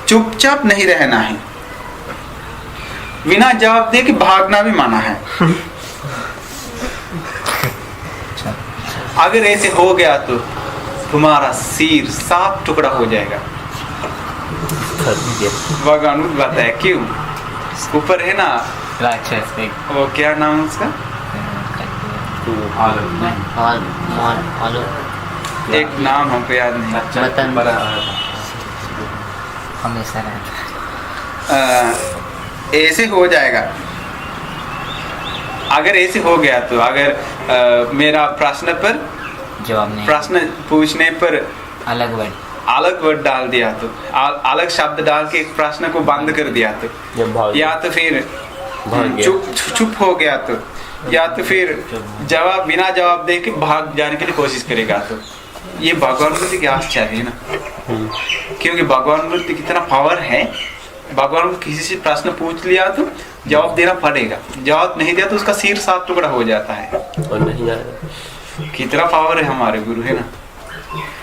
चुपचाप नहीं रहना है, बिना जवाब दे के भागना भी मना है। अगर ऐसे हो गया तो तुम्हारा सिर 7 टुकड़ा हो जाएगा। भगवान बताया क्यों? ऊपर है ना राक्षस वो, क्या नाम उसका? एक नाम हमको याद नहीं, हमेशा रहता। ऐसे हो जाएगा। अगर ऐसे हो गया तो अगर मेरा प्रश्न पर जवाब नहीं, प्रश्न पूछने पर अलग वर्ड डाल दिया तो, अलग शब्द डाल के एक प्रश्न को बंद कर दिया तो, या तो फिर चुप हो गया तो, या तो फिर जवाब बिना जवाब दे के भाग जाने के लिए कोशिश करेगा तो, ये भगवान बुद्ध की आश्चर्य है ना। क्योंकि भगवान बुद्ध कितना पावर है। भगवान को किसी से प्रश्न पूछ लिया तो जवाब देना पड़ेगा, जवाब नहीं दिया तो उसका सिर 7 टुकड़ा हो जाता है। और नहीं आएगा। कितना पावर है हमारे गुरु, है ना।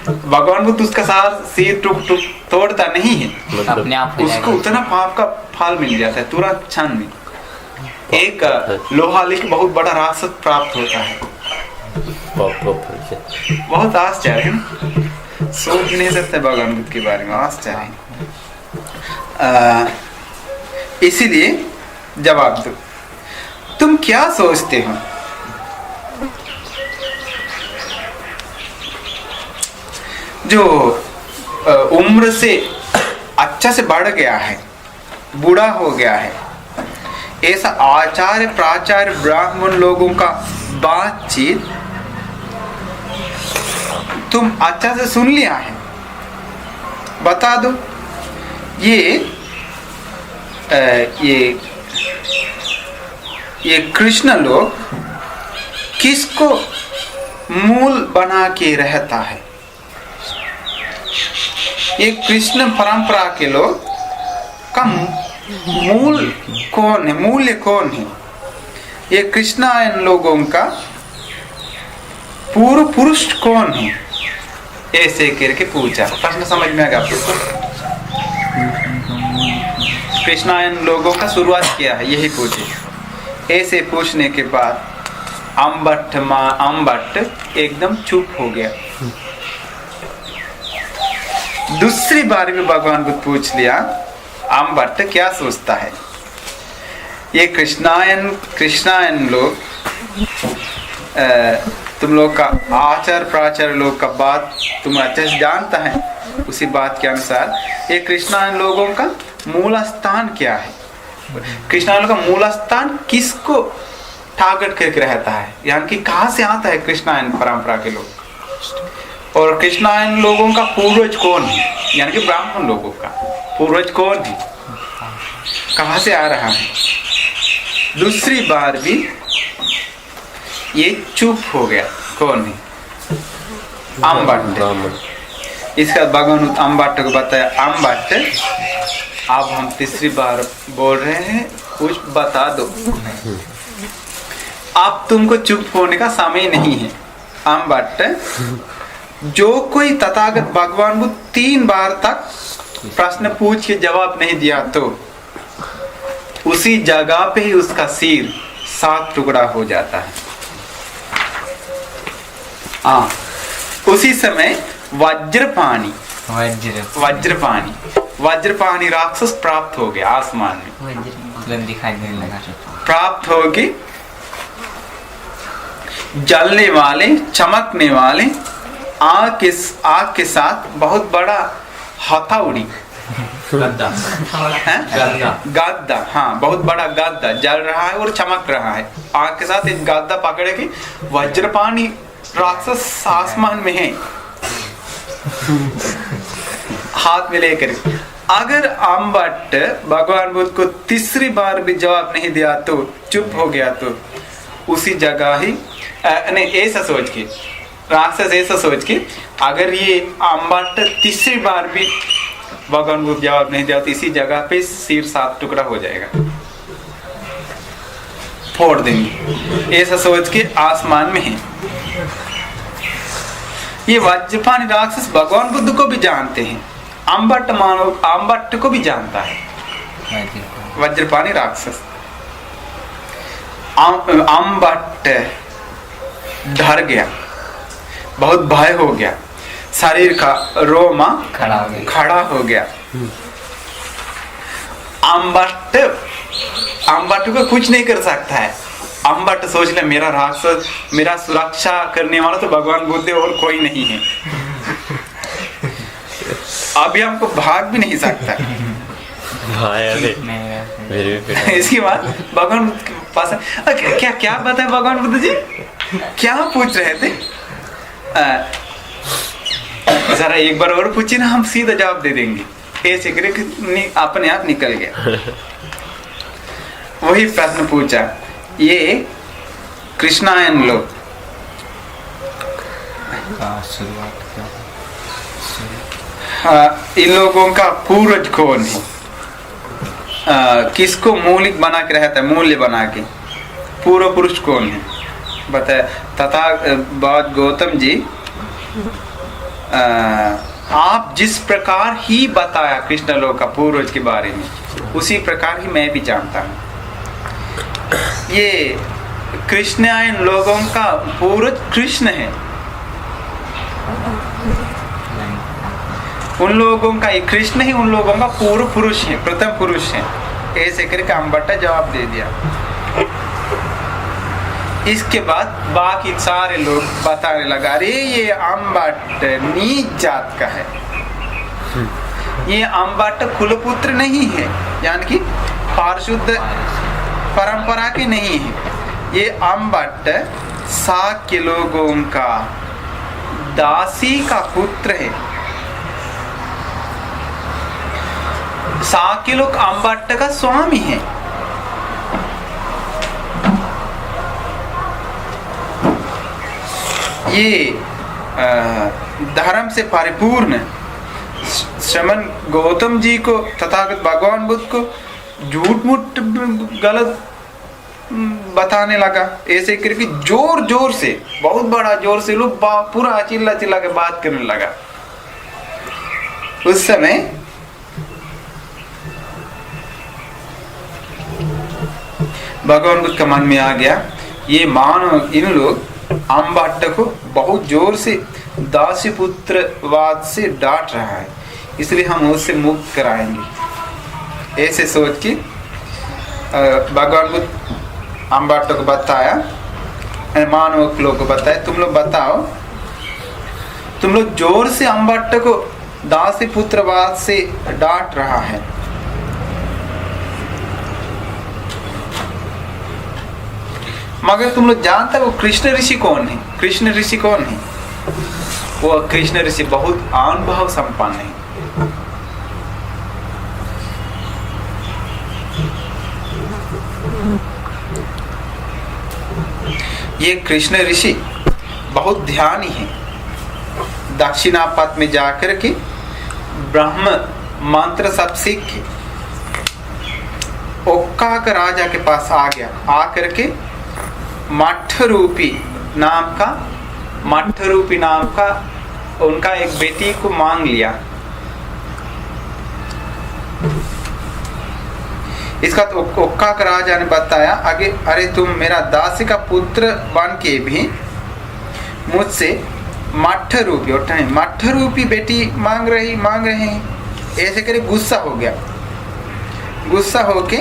भगवान बुद्ध उसका सिर तोड़ता नहीं है, अपने आप उसको उतना पाप का फल मिल जाता है तुरंत क्षण में। एक लोहा लेके बहुत बड़ा राक्षस प्राप्त होता है। बहुत आश्चर्य है ना, सोच नहीं सकते भगवान बुद्ध के बारे में, आश्चर्य है। इसीलिए जवाब दो, तुम क्या सोचते हो? जो उम्र से अच्छा से बढ़ गया है, बूढ़ा हो गया है, ऐसा आचार्य प्राचार्य ब्राह्मण लोगों का बातचीत तुम अच्छा से सुन लिया है? बता दो, ये कृष्ण लोग किसको मूल बना के रहता है? ये कृष्ण परंपरा के लोग का मूल कौन है, मूल्य कौन है? ये कृष्णायन लोगों का पूर्व पुरुष कौन है? ऐसे करके पूछा। प्रश्न समझ में आ गया आपको? कृष्णायन लोगों का शुरुआत किया है, यही पूछे। ऐसे पूछने के बाद अम्बट्ट एकदम चुप हो गया। दूसरी बार भी भगवान को पूछ लिया, अम्बट्ट क्या सोचता है? ये कृष्णायन लोग तुम लोग का आचार प्राचार लोग का बात तुम अच्छे से जानता है। उसी बात के अनुसार ये कृष्णायन लोगों का मूल स्थान क्या है? कृष्णायन का मूल स्थान किसको टारगेट करके रहता है, यानी कि कहाँ से आता है कृष्णायन परंपरा के लोग? और कृष्णायन लोगों का पूर्वज कौन है, यानी कि ब्राह्मण लोगों का पूर्वज कौन है, कहाँ से आ रहा है? दूसरी बार भी ये चुप हो गया। कौन है? अम्बट्ट। इसका भगवान अम्बट्ट को बताया, अम्बट्ट अब हम तीसरी बार बोल रहे हैं, कुछ बता दो। अब तुमको चुप होने का समय नहीं है। अम्बट्ट, जो कोई तथागत भगवान को 3 बार तक प्रश्न पूछ के जवाब नहीं दिया तो उसी जगह पे ही उसका सिर 7 टुकड़ा हो जाता है। उसी समय वज्रपाणी वज्रपाणी राक्षस प्राप्त हो गया आसमान में, तुरंत दिखाई देने लगा। प्राप्त होगी जलने वाले चमकने वाले आग के साथ बहुत बड़ा हथौड़ी, गद्दा गद्दा, हाँ बहुत बड़ा गद्दा जल रहा है और चमक रहा है। आग के साथ एक गद्दा पकड़े के वज्रपाणी राक्षस आसमान में है हाथ में लेकर। अगर अम्बट भगवान बुद्ध को तीसरी बार भी जवाब नहीं दिया तो चुप हो गया तो उसी जगह ही नहीं, ऐसा सोच के राक्षस ऐसा सोच के अगर ये अम्बट तीसरी बार भी भगवान बुद्ध जवाब नहीं दिया तो इसी जगह पे सिर 7 टुकड़ा हो जाएगा, फोड़ देंगे, ऐसा सोच के आसमान में है। ये वज्रपाणी राक्षस भगवान बुद्ध को भी जानते हैं, अम्बट मानव अम्बट को भी जानता है। वज्रपाणी राक्षस अम्बट डर गया, बहुत भय हो गया, शरीर का रोमा खड़ा हो गया। अम्बट को कुछ नहीं कर सकता है। अम्बट सोच ले मेरा राक्षस, मेरा सुरक्षा करने वाला तो भगवान बुद्ध और कोई नहीं है, अभी हमको भाग भी नहीं सकता। इसके बाद भगवान बुद्ध के पास क्या क्या बताए भगवान बुद्ध जी, क्या पूछ रहे थे, जरा एक बार और पूछिए ना, हम सीधा जवाब दे देंगे। ऐसे करके अपने आप निकल गया। वही प्रश्न पूछा, ये कृष्णायन लोग इन लोगों का पूर्वज कौन है, किसको मौलिक बना के रहता है, मूल्य बना के, पूर्व पुरुष कौन है बताया। तथा बाद गौतम जी आप जिस प्रकार ही बताया कृष्ण लोग का पूर्वज के बारे में, उसी प्रकार ही मैं भी जानता हूँ। ये कृष्णायन लोगों का पूर्वज कृष्ण है, उन लोगों का ये कृष्ण ही उन लोगों का पूर्व पुरुष है, प्रथम पुरुष है। ऐसे करके अम्बट जवाब दे दिया। इसके बाद बाकी सारे लोग बताने लगा, अरे ये अम्बट नीच जात का है, ये अम्बट कुलपुत्र नहीं है, यानी कि पारिशुद्ध परंपरा के नहीं है। ये अम्बट शाक्य लोगों का दासी का पुत्र है। शाक्य लोग अम्बट का स्वामी है। ये धर्म से परिपूर्ण श्रमण गौतम जी को तथागत भगवान बुद्ध को झूठ मूठ गलत बताने लगा। ऐसे करके जोर जोर से, बहुत बड़ा जोर से लोग पूरा चिल्ला चिल्ला के बात करने लगा। उस समय भगवान बुद्ध का मन में आ गया, ये मानव इन लोग अम्बट को बहुत जोर से दासी पुत्रवाद से डांट रहा है, इसलिए हम उससे मुक्त कराएंगे। ऐसे सोच के भगवान बुद्ध अम्बट को बताया, मानव लोग को बताया, तुम लोग बताओ, तुम लोग जोर से अम्बट को दासी पुत्रवाद से डांट रहा है, मगर तुम लोग जानते हो कृष्ण ऋषि कौन है? कृष्ण ऋषि कौन है? वो कृष्ण ऋषि बहुत अनुभव संपन्न है। ये कृष्ण ऋषि बहुत ध्यानी है। दक्षिणापथ में जाकर के ब्रह्म मंत्र सब सीख के ओक्काक राजा के पास आ गया। आकर के मठ रूपी नाम का उनका एक बेटी को मांग लिया। इसका तो ओक्काक राजा ने बताया आगे, अरे तुम मेरा दासी का पुत्र बन के भी मुझसे मठ रूपी बेटी मांग रहे हैं। ऐसे करे गुस्सा हो गया, गुस्सा होके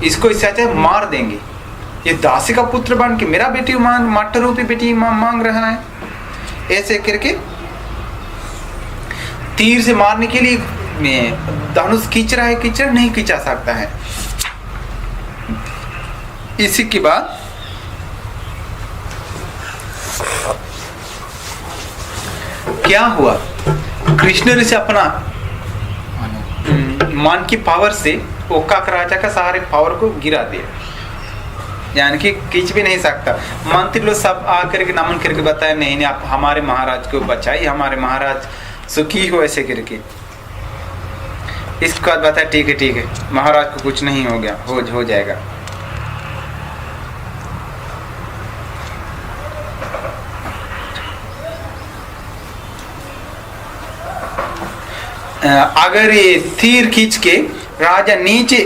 इसको इससे अच्छा मार देंगे, ये दासी का पुत्र बन के मेरा बेटी मट्ट रूपी बेटी मांग रहा है। ऐसे करके तीर से मारने के लिए धनुष खींच रहा है, खींच नहीं खींचा सकता है। इसी के बाद क्या हुआ, कृष्ण ऋषि अपना मन की पावर से ओक्का राजा का सारे पावर को गिरा दिया, यानी कि खींच भी नहीं सकता। मंत्री लोग सब आकर के नमन करके बताया नहीं नहीं आप हमारे महाराज को बचाइए, हमारे महाराज सुखी हो, ऐसे करके। इसके बाद बताया ठीक है महाराज को कुछ नहीं हो गया, हो जाएगा। अगर ये तीर खींच के राजा नीचे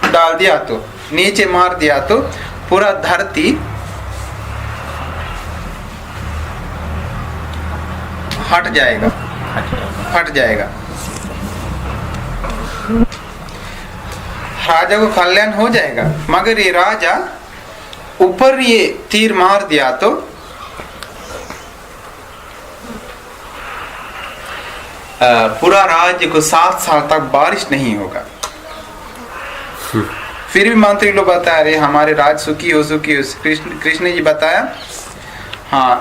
डाल दिया तो, नीचे मार दिया तो पूरा धरती हट जाएगा। राजा को कल्याण हो जाएगा। मगर ये राजा ऊपर ये तीर मार दिया तो पूरा राज्य को 7 साल तक बारिश नहीं होगा। फिर भी मंत्री लोग बता रहे हमारे राज सुखी हो। कृष्ण जी बताया हाँ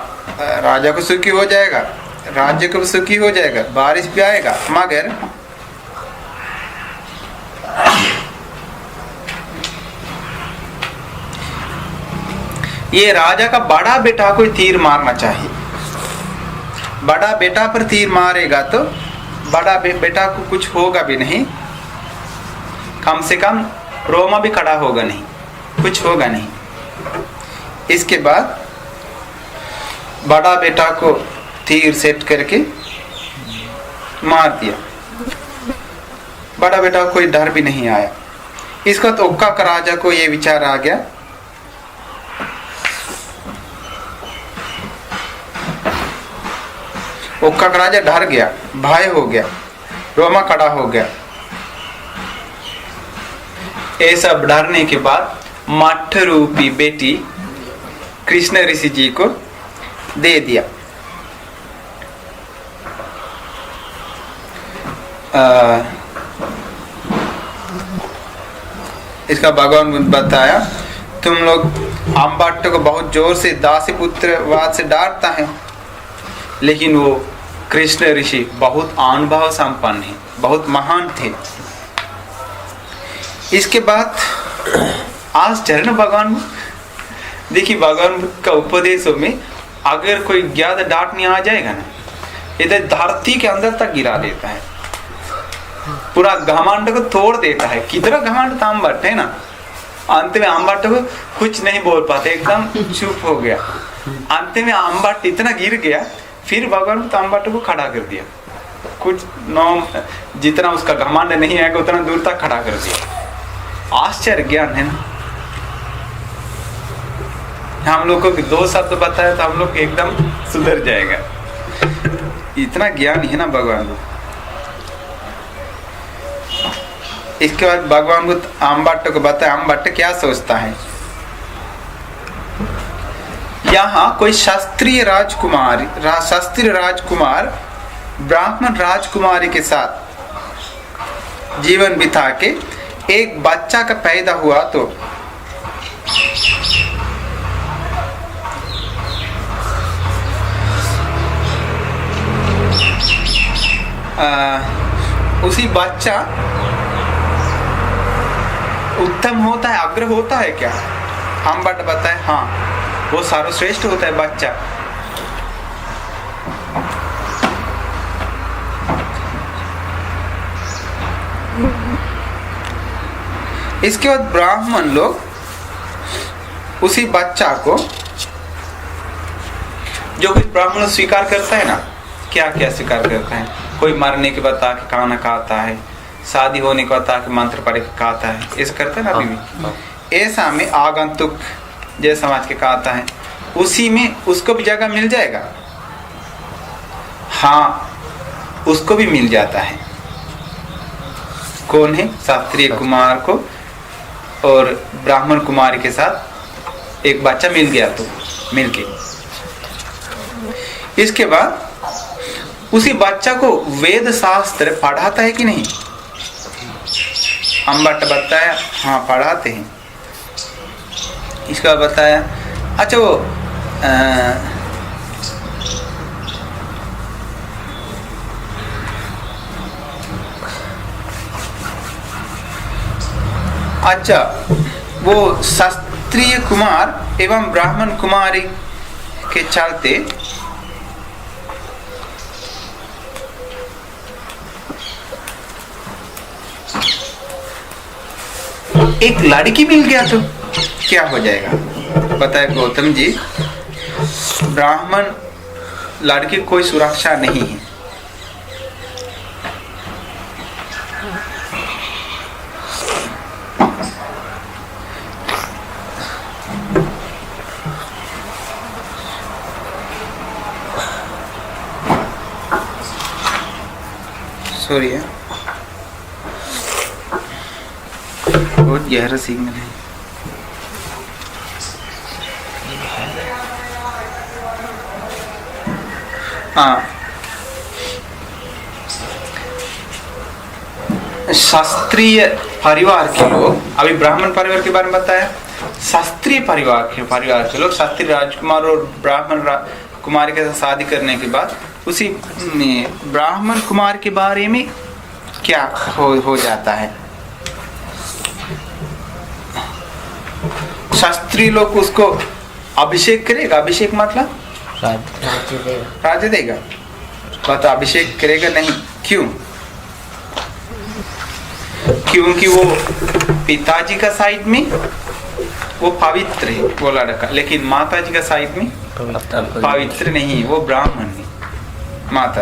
राजा को सुखी हो जाएगा, राज्य को सुखी हो जाएगा, बारिश भी आएगा। मगर ये राजा का बड़ा बेटा कोई तीर मारना चाहिए। बड़ा बेटा पर तीर मारेगा तो बड़ा बेटा को कुछ होगा भी नहीं, कम से कम रोमा भी खड़ा होगा नहीं, कुछ होगा नहीं। इसके बाद बड़ा बेटा को तीर सेट करके मार दिया। बड़ा बेटा को कोई डर भी नहीं आया। इसका तो ओक्का का राजा को ये विचार आ गया ओक्का का राजा डर गया, भय हो गया, रोमा खड़ा हो गया। ये सब डरने के बाद मट्ट रूपी बेटी कृष्ण ऋषि जी को दे दिया। इसका भगवान बताया तुम लोग अम्बट्ट को बहुत जोर से दासी पुत्रवाद से डांटता है, लेकिन वो कृष्ण ऋषि बहुत अनुभव संपन्न है, बहुत महान थे। इसके बाद आश्चर्य भगवान देखिए, भगवान का उपदेशों में अगर कोई ज्ञात डांटने आ जाएगा ना, इधर धरती के अंदर तक गिरा देता है, पूरा घमंड को तोड़ देता है। कितना घमंड था अम्बट्ट है ना। अंत में अम्बट्ट को कुछ नहीं बोल पाते, एकदम चुप हो गया। अंत में अम्बट्ट इतना गिर गया, फिर भगवान ने अम्बट्ट को खड़ा कर दिया। कुछ जितना उसका घमंड नहीं है उतना दूर तक खड़ा कर दिया। आश्चर्य ज्ञान है ना। हम लोग को 2 शब्द बताया तो हम लोग एकदम सुधर जाएगा। इतना ज्ञान है ना भगवान को। इसके बाद भगवान को अम्बट्ट को बताया, अम्बट्ट क्या सोचता है। यहाँ कोई शास्त्रीय राजकुमार ब्राह्मण राजकुमारी के साथ जीवन बिता के एक बच्चा का पैदा हुआ तो उसी बच्चा उत्तम होता है, अग्र होता है क्या? अम्बट्ट बताए हाँ, वो सर्वश्रेष्ठ होता है बच्चा। इसके बाद ब्राह्मण लोग उसी बच्चा को, जो कुछ ब्राह्मण स्वीकार करता है ना, क्या क्या स्वीकार करता है। कोई मरने के बता के खाना खाता है, शादी होने के बता के मंत्र पढ़ के खाता है, ऐसा करता है ना अभी भी। ऐसा में आगंतुक जय समाज के कहता है, उसी में उसको भी जगह मिल जाएगा। हाँ, उसको भी मिल जाता है। कौन है? शास्त्रीय कुमार को और ब्राह्मण कुमारी के साथ एक बच्चा मिल गया, तो मिलके इसके बाद उसी बच्चा को वेद शास्त्र पढ़ाता है कि नहीं? अम्बट बताया हाँ पढ़ाते हैं। इसका बताया अच्छा वो अच्छा वो शास्त्रीय कुमार एवं ब्राह्मण कुमारी के चलते एक लड़की मिल गया तो क्या हो जाएगा? बताए गौतम जी, ब्राह्मण लड़की कोई सुरक्षा नहीं है। सॉरी है, बहुत गहरा सिग्नल है। हाँ, शास्त्रीय परिवार के लोग, अभी ब्राह्मण परिवार के बारे में बताया, शास्त्रीय परिवार के लोग शास्त्रीय राजकुमार और ब्राह्मण कुमारी के साथ शादी करने के बाद उसी ब्राह्मण कुमार के बारे में क्या हो जाता है? शास्त्रीय लोग उसको अभिषेक करेगा। अभिषेक मतलब राज्य देगा। बता, अभिषेक करेगा नहीं, क्यों? क्योंकि वो पिताजी का साइड में वो पवित्र है वो लड़का, लेकिन माताजी का साइड में पवित्र नहीं, वो ब्राह्मण है माता।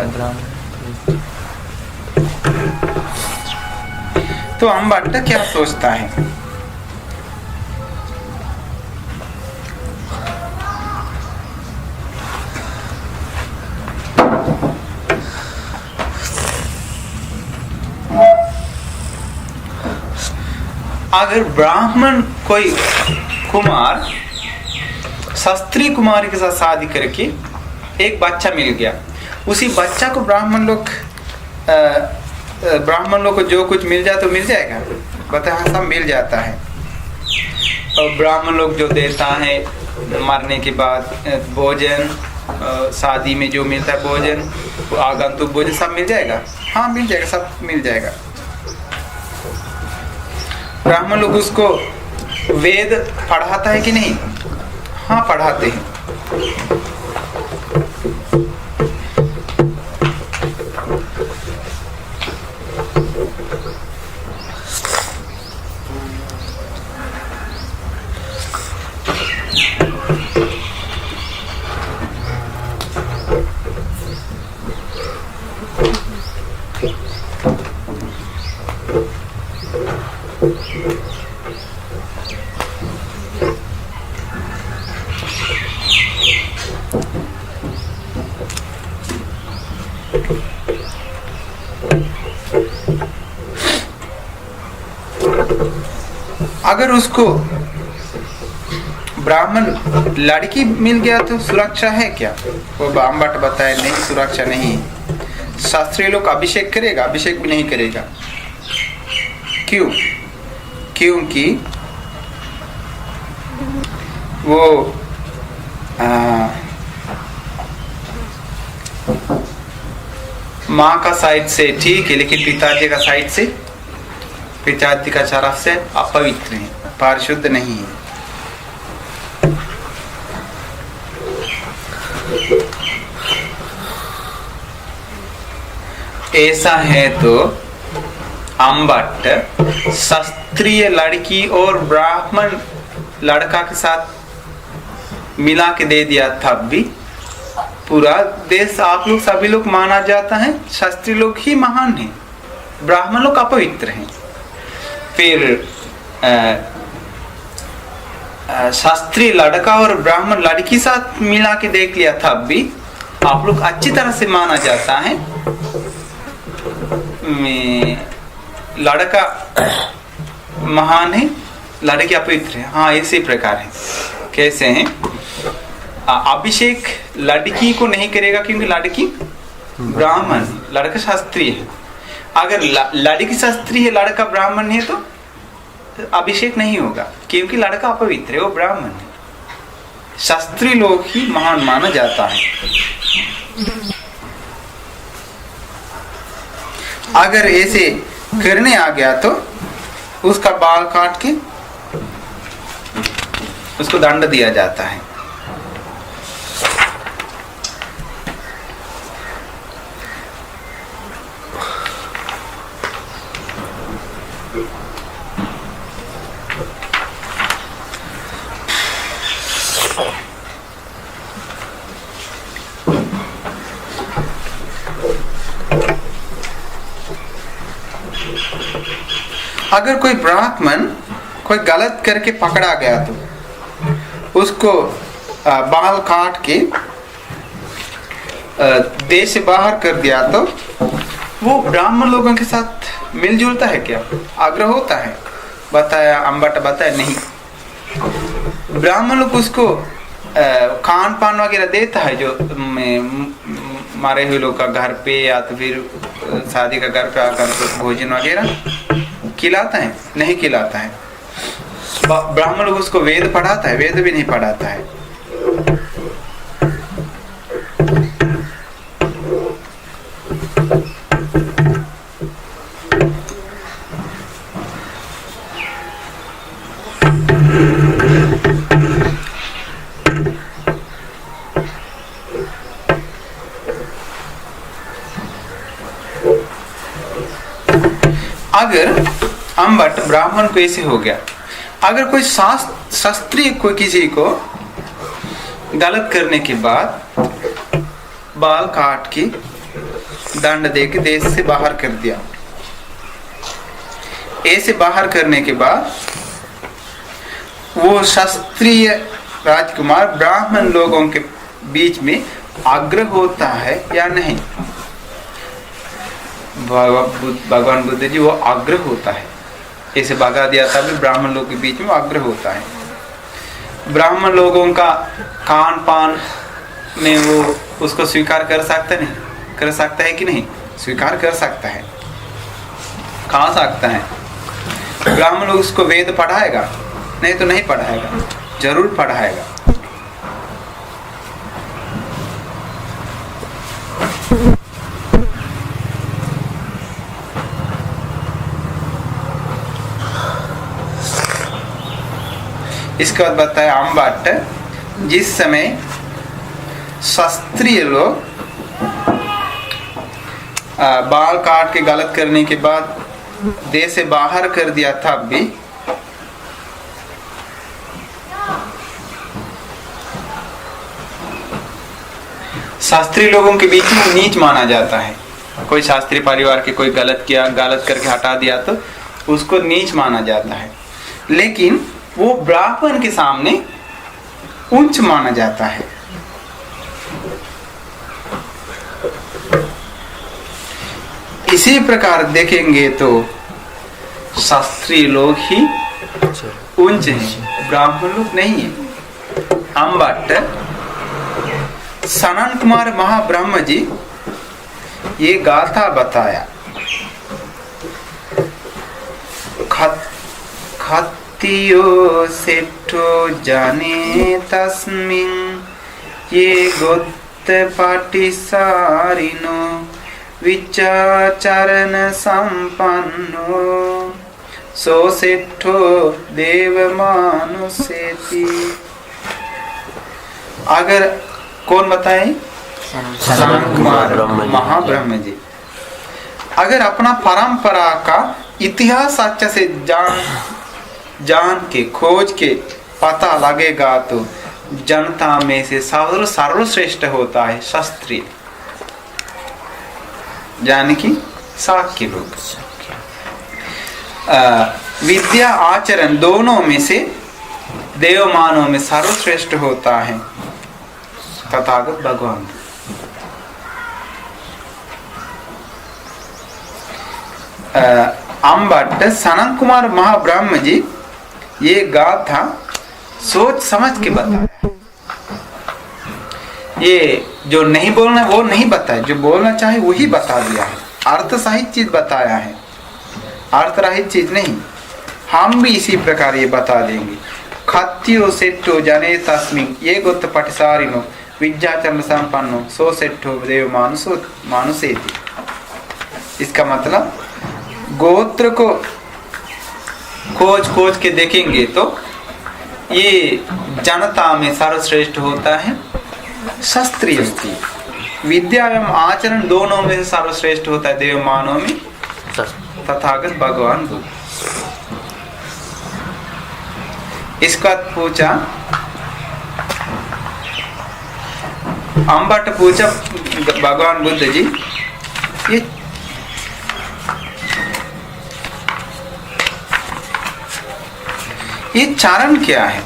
तो अम्बट्टा क्या सोचता है? अगर ब्राह्मण कोई कुमार शास्त्रीय कुमारी के साथ शादी करके एक बच्चा मिल गया, उसी बच्चा को ब्राह्मण लोग को जो कुछ मिल जाए तो मिल जाएगा। बता, हाँ सब मिल जाता है। और ब्राह्मण लोग जो देता है मरने के बाद भोजन, शादी में जो मिलता है भोजन, आगंतुक भोजन, सब मिल जाएगा। हाँ मिल जाएगा, सब मिल जाएगा। ब्राह्मण लोग उसको वेद पढ़ाता है कि नहीं? हाँ पढ़ाते हैं। अगर उसको ब्राह्मण लड़की मिल गया तो सुरक्षा है क्या? वो अम्बट बताए नहीं, सुरक्षा नहीं। शास्त्रीय लोग अभिषेक करेगा? अभिषेक भी नहीं करेगा। क्यों? क्योंकि वो माँ का साइड से ठीक है, लेकिन पिताजी का साइड से, पिताजी का तरफ से अपवित्र है, पारिशुद्ध नहीं है। ऐसा है तो अम्बट शास्त्रीय लड़की और ब्राह्मण लड़का के साथ मिला के दे दिया, तब भी पूरा देश आप लोग सभी लोग माना जाता है शास्त्रीय लोग ही महान हैं, ब्राह्मण लोग अपवित्र हैं। फिर शास्त्रीय लड़का और ब्राह्मण लड़की साथ मिला के देख लिया, तब भी आप लोग अच्छी तरह से माना जाता है लड़का महान है, लड़की अपवित्र है। हाँ, इसी प्रकार है। कैसे हैं? अभिषेक लड़की को नहीं करेगा क्योंकि लड़की ब्राह्मण, लड़का शास्त्रीय है। अगर लड़की शास्त्रीय है, लड़का ब्राह्मण है, तो अभिषेक नहीं होगा क्योंकि लड़का अपवित्र है, वो ब्राह्मण है। शास्त्रीय लोग ही महान माना जाता है। अगर ऐसे करने आ गया तो उसका बाल काट के उसको दंड दिया जाता है। अगर कोई ब्राह्मण कोई गलत करके पकड़ा गया तो उसको बाल काट के देश से बाहर कर दिया तो वो ब्राह्मण लोगों के साथ मिलजुलता है क्या? आग्रह होता है? बताया अम्बट बताया नहीं। ब्राह्मण लोग उसको खान पान वगैरह देता है, जो मारे हुए लोग का घर पे या तो फिर शादी का घर पे आकर भोजन वगैरह खिलाता है? नहीं खिलाता है। ब्राह्मण लोग उसको वेद पढ़ाता है? वेद भी नहीं पढ़ाता है। अगर अम्बट ब्राह्मण को ऐसे हो गया, अगर कोई शास्त्रीय कोई किसी को गलत करने के बाद बाल काट के दंड दे के देश से बाहर कर दिया, ऐसे बाहर करने के बाद वो शास्त्रीय राजकुमार ब्राह्मण लोगों के बीच में आग्रह होता है या नहीं? भगवान बुद्ध जी वो आग्रह होता है, ऐसे भगा दिया था भी ब्राह्मण लोगों के बीच में आग्रह होता है। ब्राह्मण लोगों का खान पान में वो उसको स्वीकार कर सकता नहीं, कर सकता है कि नहीं? स्वीकार कर सकता है। खा सकता है। ब्राह्मण लोग उसको वेद पढ़ाएगा? नहीं तो नहीं पढ़ाएगा, जरूर पढ़ाएगा। इसके बाद बताया अम्बट, जिस समय शास्त्रीय लोग बाल काट के गलत करने के बाद देश से बाहर कर दिया था, भी शास्त्रीय लोगों के बीच में नीच माना जाता है। कोई शास्त्रीय परिवार के कोई गलत किया, गलत करके हटा दिया तो उसको नीच माना जाता है, लेकिन वो ब्राह्मण के सामने उच्च माना जाता है। इसी प्रकार देखेंगे तो शास्त्रीय लोग ही उच्च हैं, ब्राह्मण लोग नहीं है। अम्बट सनन कुमार महाब्रह्म जी ये गाथा बताया। खत्तियो सेठो जाने तस्मिन ये गोत्त पाटिसारिनो विचाचरण संपन्नो सो सेठो देव मानुषेति। अगर कौन बताए? सनन कुमार महाब्रह्म जी। अगर अपना परंपरा का इतिहास अच्छा से जान के खोज के पता लगेगा तो जनता में से सर्वश्रेष्ठ होता है शास्त्रीय, यानी कि शाक्य लोग। विद्या आचरण दोनों में से देवमानों में सर्वश्रेष्ठ होता है तथागत भगवान। अम्बट सनत कुमार महाब्रह्म जी ये गाथा सोच समझ के बताया। ये जो नहीं बोलना वो नहीं बताया, जो बोलना चाहे वही बता दिया है। अर्थ सहित चीज बताया है, अर्थ रहित चीज नहीं। हम भी इसी प्रकार ये बता देंगे। खत्यो सेट्टो जने तस्मिन ये गोत्र पटिसारिनो विद्याचरण संपन्नो सो सेट्टो देव मानुसो मानुसेति। इसका मतलब गोत्र को खोज खोज के देखेंगे तो ये जनता में सर्वश्रेष्ठ होता है शास्त्रीय विद्या एवं आचरण दोनों में सर्वश्रेष्ठ होता है देव मानव में तथागत भगवान बुद्ध। इसका पूछा अम्बट पूछा भगवान बुद्ध जी ये चारण क्या है?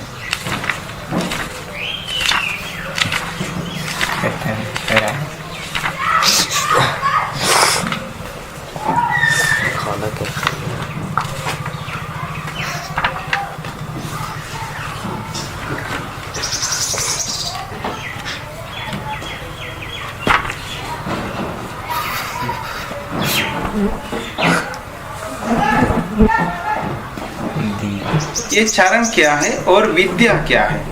खाना कैसा ये चरण क्या है और विद्या क्या है?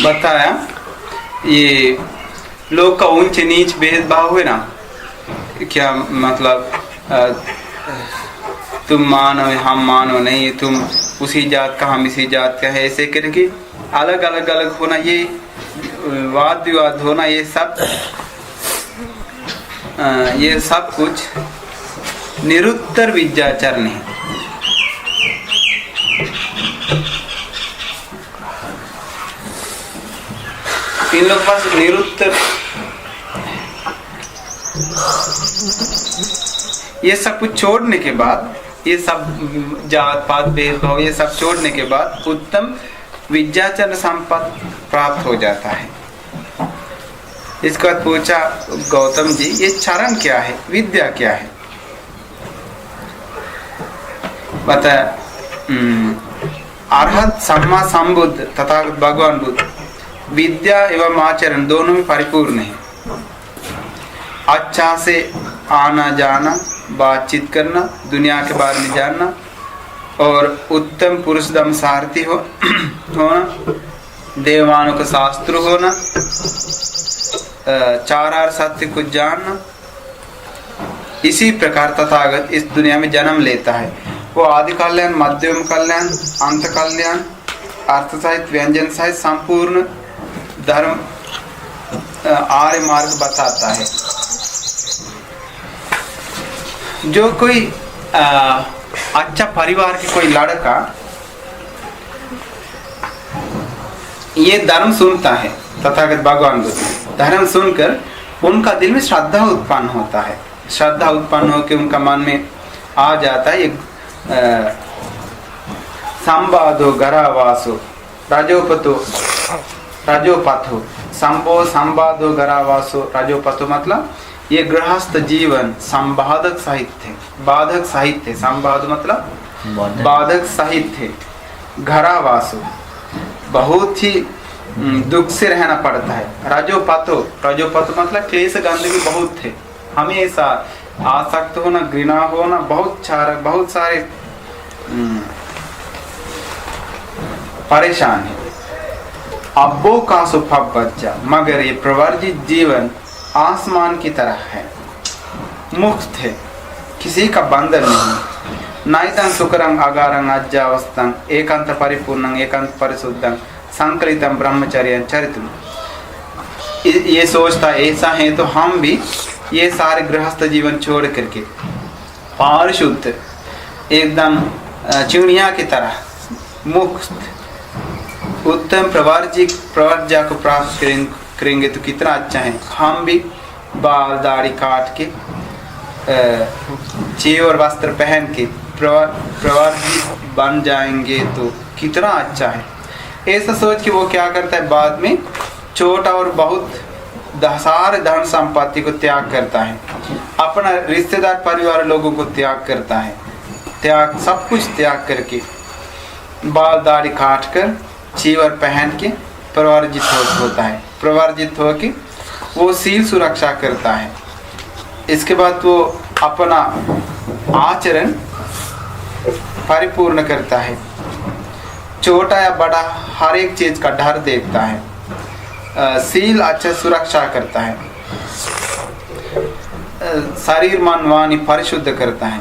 बताया ये लोग का ऊंच नीच भेदभाव है ना, क्या मतलब तुम मानो हम मानो नहीं, तुम उसी जात का हम इसी जात का है, ऐसे करके अलग अलग अलग होना, ये वाद विवाद होना, ये सब कुछ निरुत्तर विद्याचरण है। इन लोग पास निरुत्तर ये सब कुछ छोड़ने के बाद, ये सब जात पात भेदभाव ये सब छोड़ने के बाद उत्तम विद्याचरण संपत्ति प्राप्त हो जाता है। इसके बाद पूछा गौतम जी ये चरण क्या है, विद्या क्या है? बता अरहत सम्मा संबुद्ध तथा भगवान बुद्ध विद्या एवं आचरण दोनों में परिपूर्ण है। अच्छा से आना जाना, बातचीत करना, दुनिया के बारे में जानना और उत्तम पुरुष दम सारथी होना, देवानों का शास्त्र होना, चार आर सत्य को जानना। इसी प्रकार तथागत इस दुनिया में जन्म लेता है। वो आदि कल्याण, मध्यम कल्याण, अंत कल्याण, अर्थ सहित व्यंजन सहित संपूर्ण धर्म आर्य मार्ग बताता है। जो कोई अच्छा परिवार के कोई लड़का ये धर्म सुनता है, तथागत भगवान बुद्ध धर्म सुनकर उनका दिल में श्रद्धा उत्पन्न होता है। श्रद्धा उत्पन्न होकर उनका मन में आ जाता है संवादो गरावासो राजोपथो संभो संवादो गरावासो राजोपथो मतलब ये गृहस्थ जीवन संवादक साहित्य, बाधक साहित्य, संवाद मतलब बाधक साहित्य, घरावासो बहुत ही दुख से रहना पड़ता है। राजोपथो मतलब क्लेश गंदगी बहुत थे, हमेशा आसक्त होना, घृणा होना, बहुत सारे परेशान है। अब्बो का सुफब बच्चा मगर ये प्रवर्जित जीवन आसमान की तरह है, मुक्त है, किसी का बंधन नहीं। नाइतं सुकरं अगारं अज्जावस्थं एकांत परिपूर्णं एकांत परिशुद्धं संकलितं ब्रह्मचर्यं चरितुम। ये सोचता ऐसा है तो हम भी ये सारे गृहस्थ जीवन छोड़ करके पारिशुद्ध एकदम चिड़िया की तरह मुक्त उत्तम प्रवर्जा को प्राप्त करेंगे तो कितना अच्छा है। हम भी बाल दाढ़ी काट के चेवर वस्त्र पहन के प्रवर्जित बन जाएंगे तो कितना अच्छा है। ऐसा सोच के वो क्या करता है, बाद में छोटा और बहुत सारे धन संपत्ति को त्याग करता है, अपना रिश्तेदार परिवार लोगों को त्याग करता है, त्याग सब कुछ त्याग करके बाल दाढ़ी काट कर चीवर पहन के प्रवर्जित होता है। प्रवर्जित होके वो सील सुरक्षा करता है। इसके बाद वो अपना आचरण परिपूर्ण करता है, छोटा या बड़ा हर एक चीज का डर देखता है, सील अच्छा सुरक्षा करता है, शरीर मन वाणी परिशुद्ध करता है।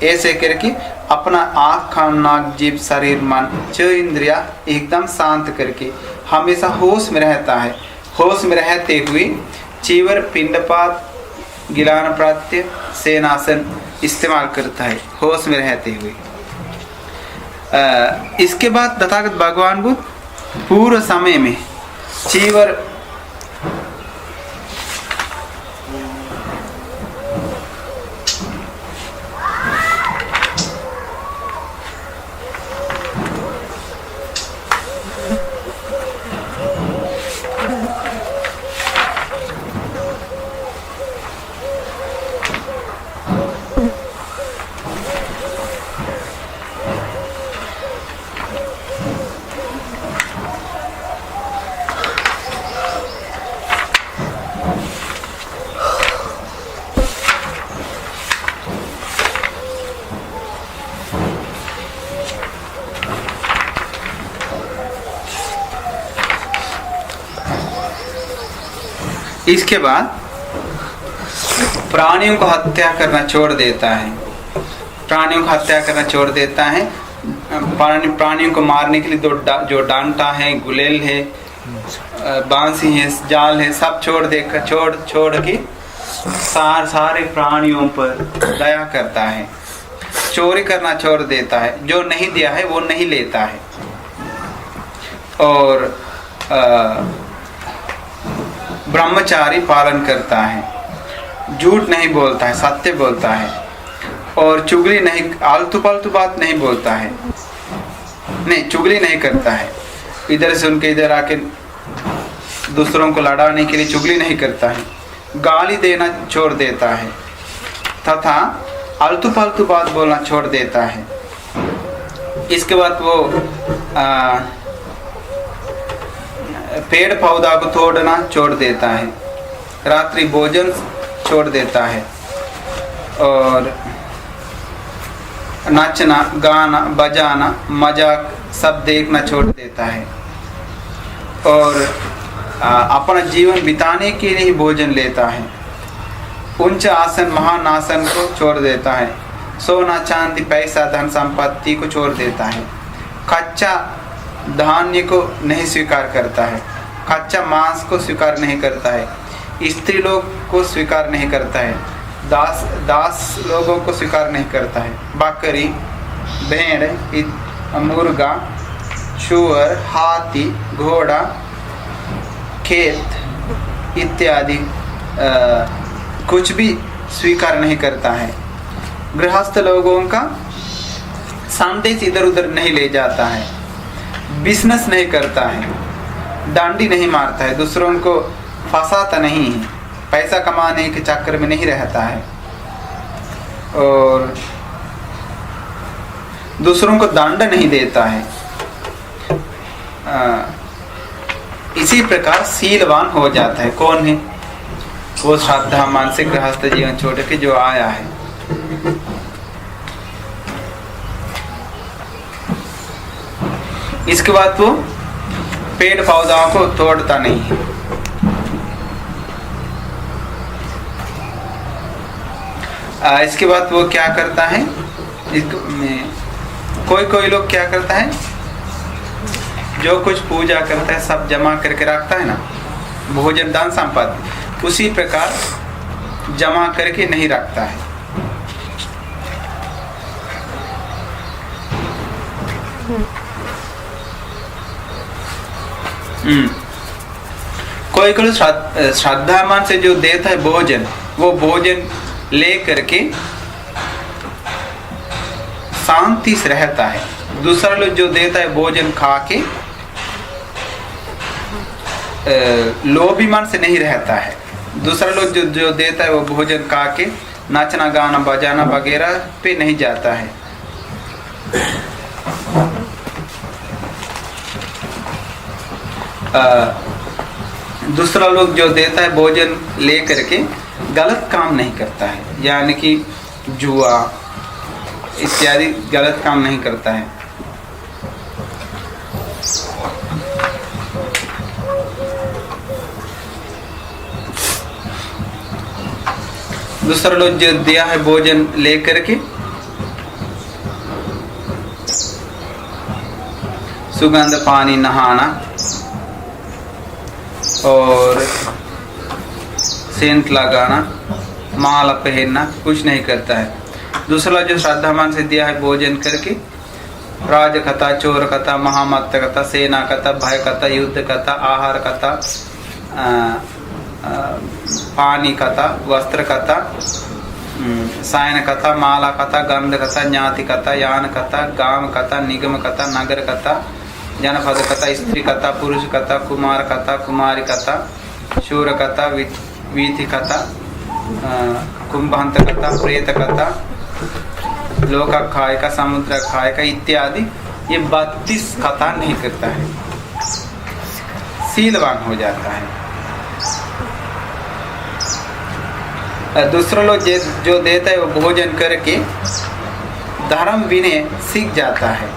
ऐसे करके अपना आँख कान नाक जीभ शरीर मन 6 इंद्रिया एकदम शांत करके हमेशा होश में रहता है। होश में रहते हुए चीवर पिंडपात गिलान प्रात्य सेनासन इस्तेमाल करता है, होश में रहते हुए। इसके बाद तथागत भगवान बुद्ध पूर्व समय में चीवर इसके बाद प्राणियों को हत्या करना छोड़ देता है। प्राणियों को हत्या करना छोड़ देता है। प्राणियों को मारने के लिए जो डांटा है, गुलेल है, बांसी है, जाल है, सब छोड़ के सारे प्राणियों पर दया करता है। चोरी करना छोड़ देता है, जो नहीं दिया है वो नहीं लेता है। और ब्रह्मचारी पालन करता है, झूठ नहीं बोलता है, सत्य बोलता है, और चुगली नहीं, आलतू पालतू बात नहीं बोलता है, नहीं चुगली नहीं करता है। इधर से उनके इधर आके दूसरों को लड़ाने के लिए चुगली नहीं करता है, गाली देना छोड़ देता है तथा आलतू पालतू बात बोलना छोड़ देता है। इसके बाद वो पेड़ पौधा को तोड़ना छोड़ देता है, रात्रि भोजन छोड़ देता है, और नाचना गाना बजाना मजाक सब देखना छोड़ देता है, और अपना जीवन बिताने के लिए ही भोजन लेता है। उच्च आसन महान आसन को छोड़ देता है, सोना चांदी पैसा धन संपत्ति को छोड़ देता है, कच्चा धान्य को नहीं स्वीकार करता है, कच्चा मांस को स्वीकार नहीं करता है, स्त्री लोग को स्वीकार नहीं करता है, दास लोगों को स्वीकार नहीं करता है, बकरी भेड़ मुर्गा शुअर हाथी घोड़ा खेत इत्यादि कुछ भी स्वीकार नहीं करता है। गृहस्थ लोगों का संदेश इधर उधर नहीं ले जाता है, बिजनेस नहीं करता है, डांडी नहीं मारता है, दूसरों को फंसाता नहीं है, पैसा कमाने के चक्कर में नहीं रहता है, और दूसरों को दंड नहीं देता है। इसी प्रकार शीलवान हो जाता है। कौन है वो? श्रद्धा मानसिक गृहस्थ जीवन छोड़ के जो आया है। इसके बाद वो पेड़ पौधाओं को तोड़ता नहीं है। इसके बाद वो क्या करता है, कोई लोग क्या करता है, जो कुछ पूजा करता है सब जमा करके रखता है ना, भोजन दान संपत्ति, उसी प्रकार जमा करके नहीं रखता है। कोई कोई श्रद्धावान से जो देता है भोजन, वो भोजन ले करके शांति से रहता है। दूसरा लोग जो देता है भोजन खा के लोभी मन से नहीं रहता है। दूसरा लोग जो देता है वो भोजन खा के नाचना गाना बजाना वगैरह पे नहीं जाता है। दूसरा लोग जो देता है भोजन ले करके गलत काम नहीं करता है, यानी कि जुआ इत्यादि गलत काम नहीं करता है। दूसरा लोग जो दिया है भोजन ले करके सुगंध पानी नहाना और सेंट लगाना माला पहनना कुछ नहीं करता है। दूसरा जो श्रद्धावान से दिया है भोजन करके राज कथा, चोर कथा, महामत्त कथा, सेना कथा, भय कथा, युद्ध कथा, आहार कथा, पानी कथा, वस्त्र कथा, सायन कथा, माला कथा, गंध कथा, ज्ञाति कथा, यान कथा, गाम कथा, निगम कथा, नगर कथा, जनपद कथा, स्त्री कथा, पुरुष कथा, कुमार कथा, कुमारी कथा, शूर कथा, वीथि कथा, कुंभहंत कथा, प्रेत कथा, लोकाखाय का, समुद्र खाय का इत्यादि ये 32 कथा नहीं करता है, शीलवान हो जाता है। दूसरा लोग जो देता है वो भोजन करके धर्म विनय सीख जाता है।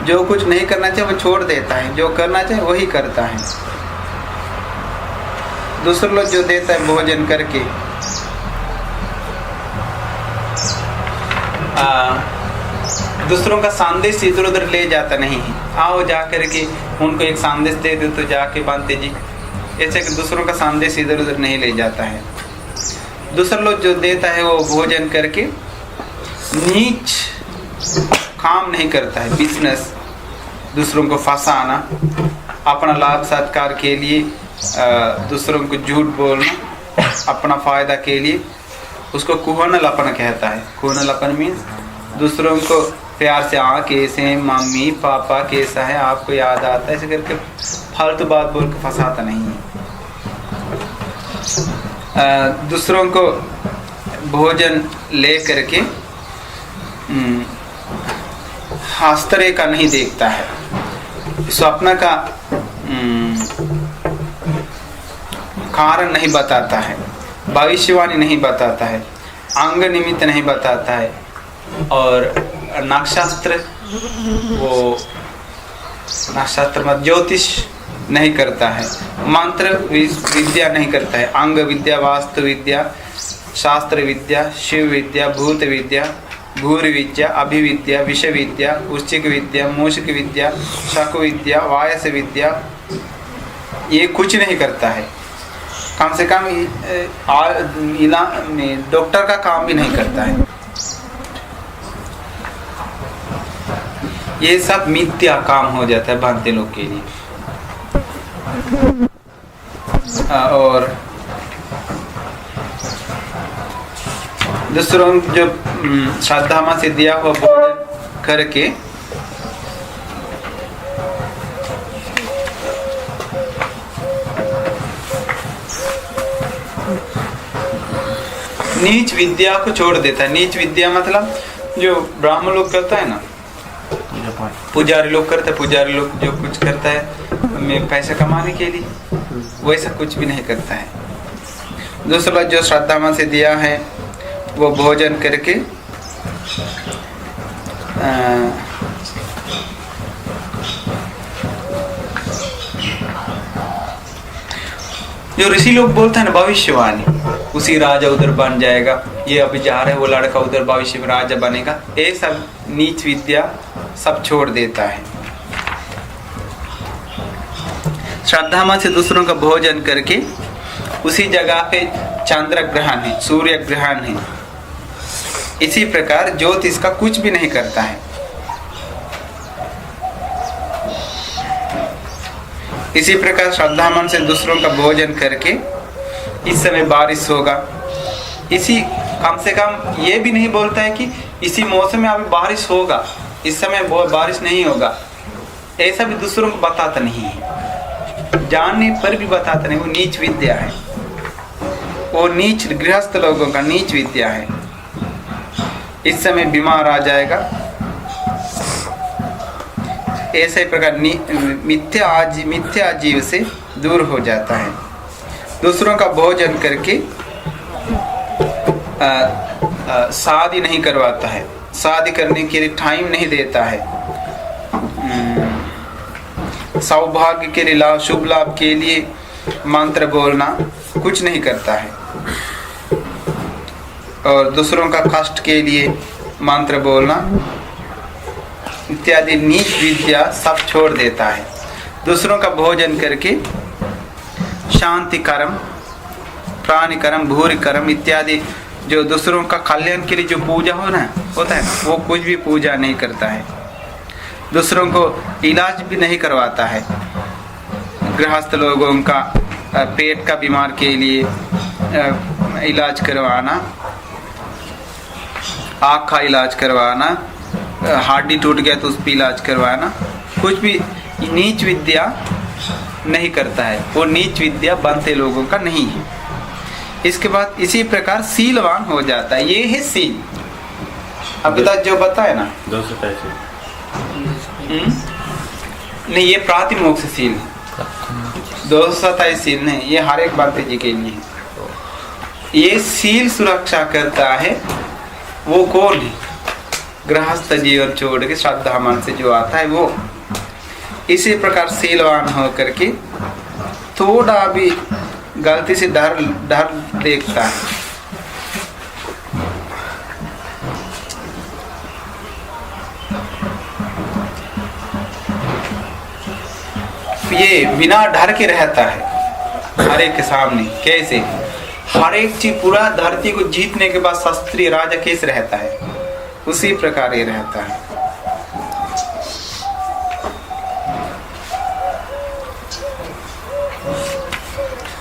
जो कुछ नहीं करना चाहिए वो छोड़ देता है, जो करना चाहिए वही करता है। दूसरा लोग जो देता है भोजन करके दूसरों का संदेश इधर उधर ले जाता नहीं है। आओ जा करके उनको एक संदेश दे दो तो जाके बांधते जी, ऐसे कि दूसरों का संदेश इधर उधर नहीं ले जाता है। दूसरा लोग जो देता है वो भोजन करके नीच काम नहीं करता है। बिजनेस, दूसरों को फंसाना, अपना लाभ सत्कार के लिए दूसरों को झूठ बोलना, अपना फायदा के लिए, उसको कुहनलपन कहता है। कुहनलपन मीन्स दूसरों को प्यार से कैसे मम्मी पापा कैसा है आपको याद आता है, ऐसे करके फालतू बात बोल के फंसाता नहीं है। दूसरों को भोजन ले करके आश्चर्य का नहीं देखता है, स्वप्न का कारण नहीं बताता है, भविष्यवाणी नहीं बताता है, अंग निमित्त नहीं बताता है, और नक्षत्र मत ज्योतिष नहीं करता है, मंत्र विद्या नहीं करता है, अंग विद्या, वास्तु विद्या, शास्त्र विद्या, शिव विद्या, भूत विद्या, भूरि विद्या, अभिविद्या, विष विद्या, उच्चिक विद्या, मूषिक विद्या, शक विद्या, वायस विद्या, ये कुछ नहीं करता है। कम से कम डॉक्टर का काम भी नहीं करता है। ये सब मिथ्या काम हो जाता है भ्रांति लोग के लिए। और दूसरों जो श्रद्धा से दिया हुआ भोजन करके नीच विद्या को छोड़ देता है। नीच विद्या मतलब जो ब्राह्मण लोग करता है ना, पुजारी लोग करते हैं, पुजारी लोग जो कुछ करता है पैसा कमाने के लिए, वैसा कुछ भी नहीं करता है। दूसरा जो श्रद्धा से दिया है वो भोजन करके जो ऋषि लोग बोलते हैं ना भविष्यवाणी, उसी राजा उधर बन जाएगा, ये अभी जा रहे वो लड़का उधर भविष्य में राजा बनेगा, ये सब नीच विद्या सब छोड़ देता है। श्रद्धा से दूसरों का भोजन करके उसी जगह पे चंद्र ग्रहण है, सूर्य ग्रहण है। इसी प्रकार ज्योतिष का कुछ भी नहीं करता है। इसी प्रकार श्रद्धा मन से दूसरों का भोजन करके इस समय बारिश होगा, इसी कम से कम ये भी नहीं बोलता है कि इसी मौसम में अभी बारिश होगा, इस समय बारिश नहीं होगा, ऐसा भी दूसरों को बताता नहीं है। जानने पर भी बताता नहीं, वो नीच विद्या है, वो नीच गृहस्थ लोगों का नीच विद्या है। इस समय बीमार आ जाएगा, ऐसे प्रकार मिथ्या जीव से दूर हो जाता है। दूसरों का भोजन करके शादी नहीं करवाता है, शादी करने के लिए टाइम नहीं देता है, सौभाग्य के लिए लाभ, शुभ लाभ के लिए मंत्र बोलना कुछ नहीं करता है, और दूसरों का कष्ट के लिए मंत्र बोलना इत्यादि नीच विद्या सब छोड़ देता है। दूसरों का भोजन करके शांति कर्म, प्राणी कर्म, भूरि कर्म इत्यादि जो दूसरों का कल्याण के लिए जो पूजा होता है ना, वो कुछ भी पूजा नहीं करता है। दूसरों को इलाज भी नहीं करवाता है। गृहस्थ लोगों का पेट का बीमार के लिए इलाज करवाना, आँख का इलाज करवाना, हड्डी टूट गया तो उस पर इलाज करवाना, कुछ भी नीच विद्या नहीं करता है। वो नीच विद्या बनते लोगों का नहीं है। इसके बाद इसी प्रकार सीलवान हो जाता है। ये है सील। अभी तक जो बताया ना 227 नहीं, ये प्रातिमोक्ष सील है। 227 सील नहीं, ये हर एक बात जी के लिए है। ये सील सुरक्षा करता है। वो कौन है? गृहस्थ जीवन छोड़ के श्रद्धा मन से जो आता है वो। इसी प्रकार सीलवान हो करके थोड़ा भी गलती से डर देखता है। ये बिना डर के रहता है हर एक के सामने। कैसे? हर एक चीज पूरा धरती को जीतने के बाद शास्त्रीय राजा कैसे रहता है, उसी प्रकार ये रहता है।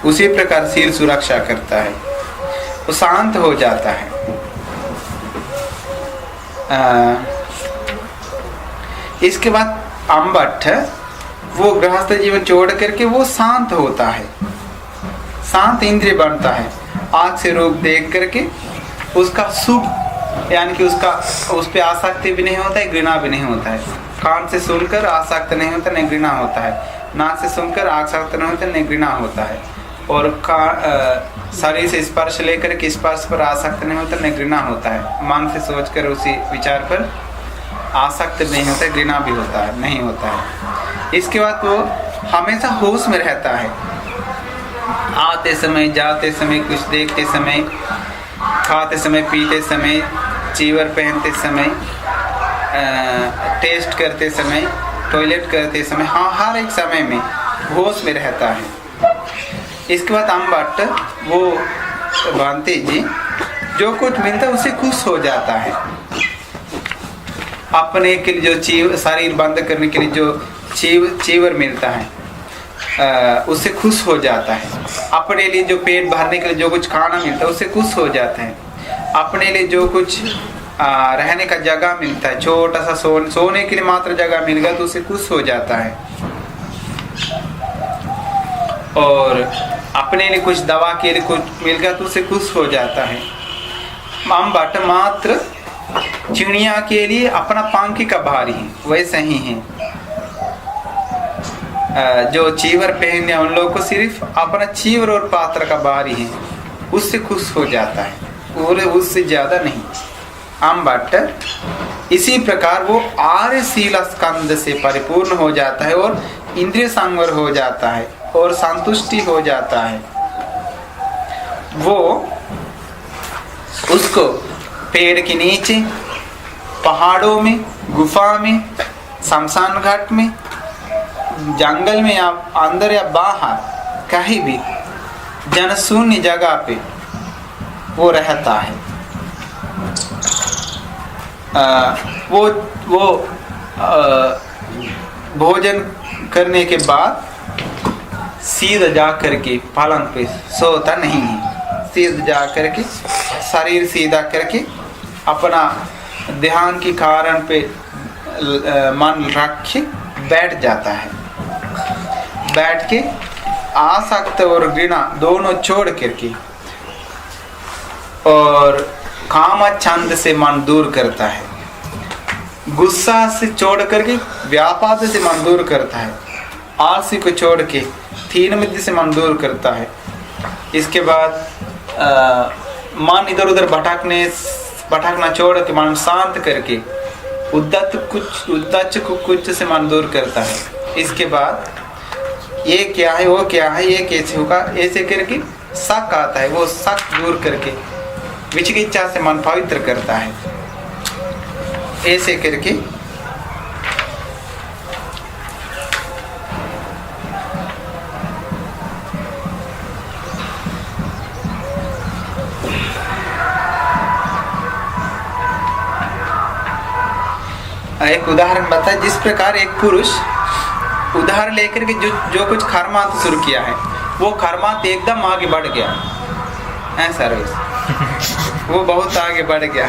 उसी प्रकार सिर सुरक्षा करता है, वो शांत हो जाता है। इसके बाद अम्बट वो गृहस्थ जीवन छोड़ करके वो शांत होता है, शांत इंद्रिय बनता है। आँख से रूप देख करके उसका सुख यानी कि उसका उस पर आसक्ति भी नहीं होता है, घृणा भी नहीं होता है। कान से सुनकर आसक्त नहीं होता, नहीं घृणा होता है। नाक से सुनकर आसक्त नहीं होता, नहीं घृणा होता है। और शरीर से स्पर्श लेकर के स्पर्श पर आसक्त नहीं होता, नहीं घृणा होता है। मन से सोचकर उसी विचार पर आसक्त नहीं होता है, घृणा भी होता है नहीं होता है। इसके बाद वो हमेशा होश में रहता है। आते समय, जाते समय, कुछ देखते समय, खाते समय, पीते समय, चीवर पहनते समय, टेस्ट करते समय, टॉयलेट करते समय, हाँ हर एक समय में होश में रहता है। इसके बाद अम्बट वो भांति जी जो कुछ मिलता है उससे खुश हो जाता है। अपने के लिए जो शरीर बंद करने के लिए जो चीवर मिलता है उससे खुश हो जाता है। अपने लिए जो पेट भरने के लिए जो कुछ खाना मिलता है उससे खुश हो जाते हैं। अपने लिए जो कुछ रहने का जगह मिलता है, छोटा सा सोने के लिए मात्र जगह मिल गया तो उससे खुश हो जाता है। और अपने लिए कुछ दवा के लिए कुछ मिल गया तो उससे खुश हो जाता है। अम्बट मात्र चिड़िया के लिए अपना पंख का भारी है, वैसे ही है। जो चीवर पहने उन लोगों को सिर्फ अपना चीवर और पात्र का भारी है, उससे खुश हो जाता है, पूरे उससे ज्यादा नहीं। अम्बट इसी प्रकार वो आर्यशील स्कंद से परिपूर्ण हो जाता है और इंद्रिय संवर हो जाता है और संतुष्टि हो जाता है। वो उसको पेड़ के नीचे, पहाड़ों में, गुफा में, शमशान घाट में, जंगल में या अंदर या बाहर कहीं भी जनशून्य जगह पे वो रहता है। वो भोजन करने के बाद सीधा जा करके पलंग पे सोता नहीं है। सीधा जा करके शरीर सीधा करके अपना ध्यान के कारण पे मन रख के बैठ जाता है। बैठ के आसक्त और घृणा दोनों छोड़ करके और काम छंद से मन दूर करता है। गुस्सा से छोड़ करके व्यापाद से मन दूर करता है। आलसी को छोड़ के तीन मिद्य से मन दूर करता है। इसके बाद मन इधर उधर भटकना छोड़ के मन शांत करके उद्दच्च कुछ से मन दूर करता है। इसके बाद ये क्या है, वो क्या है, ये कैसे होगा, ऐसे करके शक आता है। वो शक दूर करके विचिकित्सा से मन पवित्र करता है। ऐसे करके एक उदाहरण बताए। जिस प्रकार एक पुरुष उधार लेकर के जो कुछ खरमात शुरू किया है, वो खरमात एकदम आगे बढ़ गया है सर्विस। वो बहुत आगे बढ़ गया।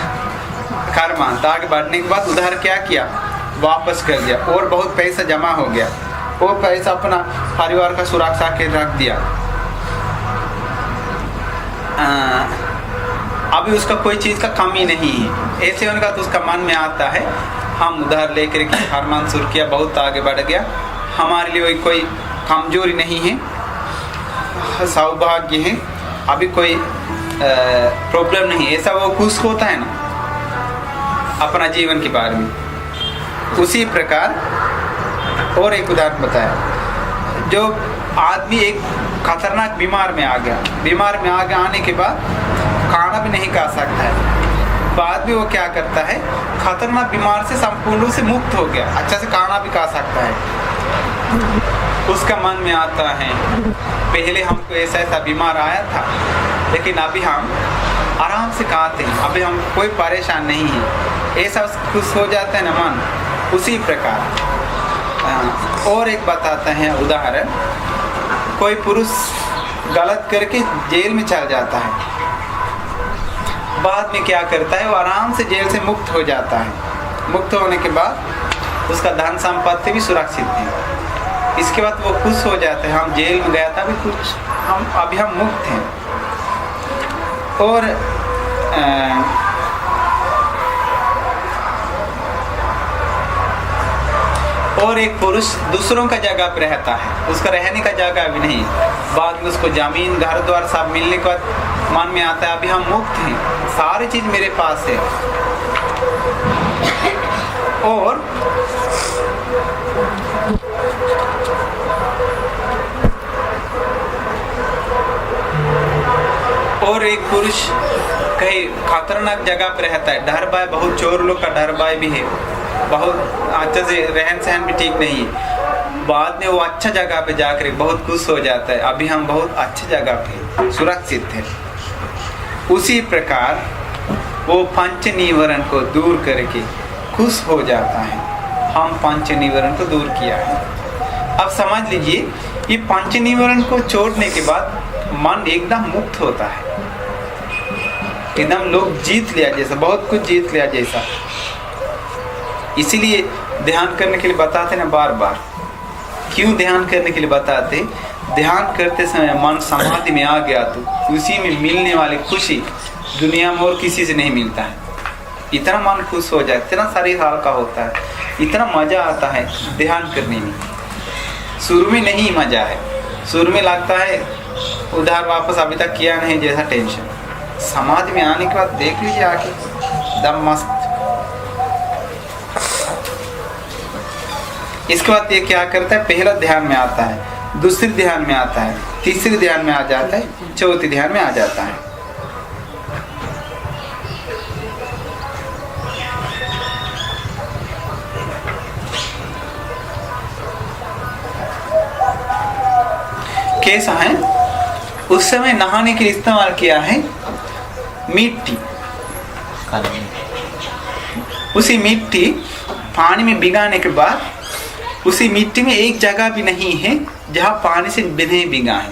खरमात आगे बढ़ने के बाद उधार क्या किया, वापस कर दिया और बहुत पैसा जमा हो गया। वो पैसा अपना परिवार का सुरक्षा के रख दिया। अभी उसका कोई चीज का कमी नहीं है। ऐसे होने का तो उसका मन में आता है, हम उधार लेकर के खरमान शुरू किया, बहुत आगे बढ़ गया, हमारे लिए कोई कमजोरी नहीं है, सौभाग्य है, अभी कोई प्रॉब्लम नहीं है। ऐसा वो खुश होता है ना अपना जीवन के बारे में। उसी प्रकार और एक उदाहरण बताया। जो आदमी एक खतरनाक बीमार में आ गया, बीमार में आगे आने के बाद खाना भी नहीं खा सकता है। बाद में वो क्या करता है, खतरनाक बीमार से संपूर्ण रूप से मुक्त हो गया, अच्छा से खाना भी खा सकता है। उसका मन में आता है, पहले हमको ऐसा बीमार आया था, लेकिन अभी हम आराम से खाते हैं, अभी हम कोई परेशान नहीं है। ऐसा खुश हो जाता है ना मन। उसी प्रकार और एक बताते हैं उदाहरण। कोई पुरुष गलत करके जेल में चल जाता है, बाद में क्या करता है, वो आराम से जेल से मुक्त हो जाता है। मुक्त होने के बाद उसका धन संपत्ति भी सुरक्षित है। इसके बाद वो खुश हो जाते हैं, हम जेल में गया था, अभी कुछ अभी हम मुक्त हैं। और एक पुरुष दूसरों का जगह पे रहता है, उसका रहने का जगह भी नहीं। बाद में उसको जमीन घर द्वार सब मिलने के बाद मन में आता है, अभी हम मुक्त हैं, सारी चीज मेरे पास है। और एक पुरुष कहीं खतरनाक जगह पे रहता है, डर भय, बहुत चोर लोग का डर भय भी है, बहुत अच्छे से रहन सहन भी ठीक नहीं है। बाद में वो अच्छा जगह पे जाकर बहुत खुश हो जाता है, अभी हम बहुत अच्छी जगह पे सुरक्षित थे। उसी प्रकार वो पंच निवरण को दूर करके खुश हो जाता है, हम पंच निवरण को दूर किया है। अब समझ लीजिए, ये पंच निवरण को छोड़ने के बाद मन एकदम मुक्त होता है, एकदम लोग जीत लिया जैसा, बहुत कुछ जीत लिया जैसा। इसीलिए ध्यान करने के लिए बताते ना बार बार। क्यों ध्यान करने के लिए बताते, ध्यान करते समय मन समाधि में आ गया तो उसी में मिलने वाली खुशी दुनिया में और किसी से नहीं मिलता है। इतना मन खुश हो जाए, इतना शरीर हल्का होता है, इतना मजा आता है ध्यान करने में। शुरू में नहीं मजा है, शुरू में लगता है उधार वापस अभी तक किया नहीं जैसा टेंशन। समाधि में आने के बाद देख लीजिए आके दम मस्त। इसके बाद ये क्या करता है, पहला ध्यान में आता है, दूसरी ध्यान में आता है, तीसरी ध्यान में आ जाता है, चौथी ध्यान में आ जाता है। कैसा है, उस समय नहाने के लिए इस्तेमाल किया है। मिट्टी, काली उसी मिट्टी पानी में भिगाने के बाद उसी मिट्टी में एक जगह भी नहीं है जहाँ पानी से नहीं भिगा है,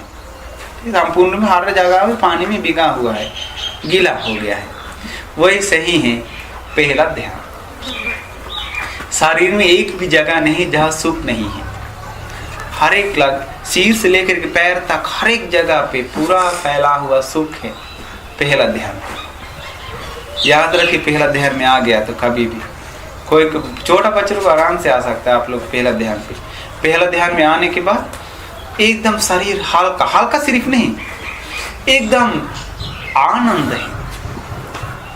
संपूर्ण में हर जगह में पानी में भिगा हुआ है, गीला हो गया है। वही सही है पहला ध्यान। शरीर में एक भी जगह नहीं जहाँ सुख नहीं है, हर एक लग सिर से लेकर के पैर तक हर एक जगह पे पूरा फैला हुआ सुख है पहला ध्यान। याद रखिए पहला ध्यान में आ गया तो कभी भी कोई छोटा बच्चा को आराम से आ सकता है। आप लोग पहला ध्यान पे, पहला ध्यान में आने के बाद एकदम शरीर हल्का हल्का सिर्फ नहीं, एकदम आनंद है,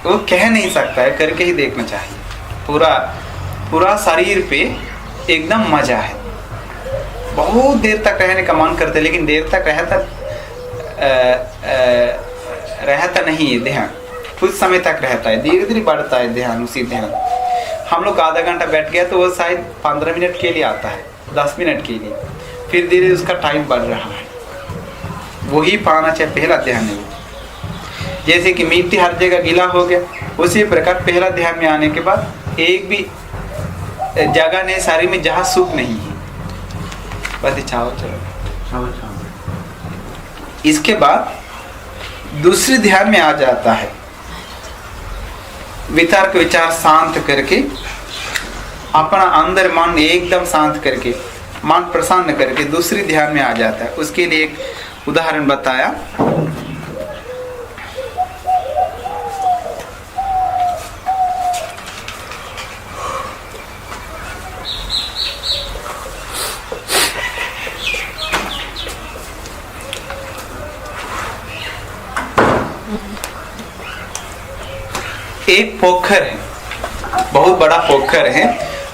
वो कह नहीं सकता है, करके ही देखना चाहिए। पूरा पूरा शरीर पे एकदम मजा है। बहुत देर तक रहने का मन करता है, लेकिन देर तक रहता नहीं है ध्यान, कुछ समय तक रहता है, धीरे धीरे बढ़ता है ध्यान। उसी ध्यान हम लोग आधा घंटा बैठ गया तो वो शायद 15 मिनट के लिए आता है, 10 मिनट के लिए, फिर धीरे उसका टाइम बढ़ रहा है। वही पाना चाहिए पहला ध्यान है। जैसे कि मिट्टी हर जगह गीला हो गया, उसी प्रकार पहला ध्यान में आने के बाद एक भी जगह नहीं शरीर में जहाँ सुख नहीं है, बस चलो। इसके बाद दूसरे ध्यान में आ जाता है, वितर्क विचार शांत करके, अपना अंदर मन एकदम शांत करके, मन प्रसन्न करके दूसरी ध्यान में आ जाता है। उसके लिए एक उदाहरण बताया। एक पोखर है, बहुत बड़ा पोखर है।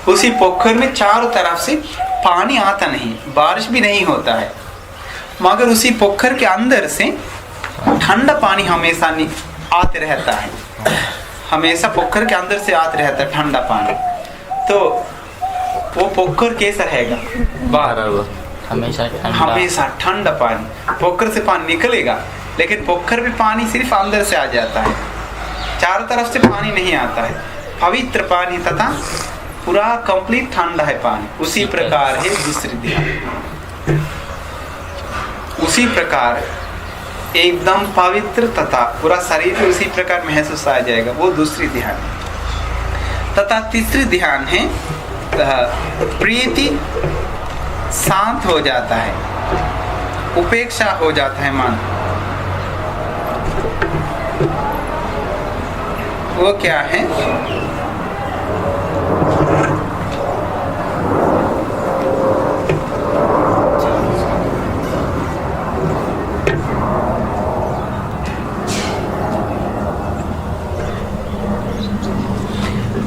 उसी पोखर में चारों तरफ से पानी आता नहीं, बारिश भी नहीं होता है, मगर उसी पोखर के अंदर से ठंडा पानी हमेशा आते रहता है। हमेशा पोखर के अंदर से आते रहता है ठंडा पानी। तो वो पोखर कैसा रहेगा? बाहर हमेशा ठंडा पानी, पोखर से पानी निकलेगा, लेकिन पोखर में पानी सिर्फ अंदर से आ जाता है, चारों तरफ से पानी नहीं आता है। पवित्र पानी तथा पूरा कंप्लीट ठंडा है पानी। उसी प्रकार है दूसरी ध्यान, उसी प्रकार एकदम पवित्र तथा पूरा शरीर उसी प्रकार महसूस आ जाएगा, वो दूसरी ध्यान। तथा तीसरी ध्यान है प्रीति, शांत हो जाता है, उपेक्षा हो जाता है मन। वो क्या है?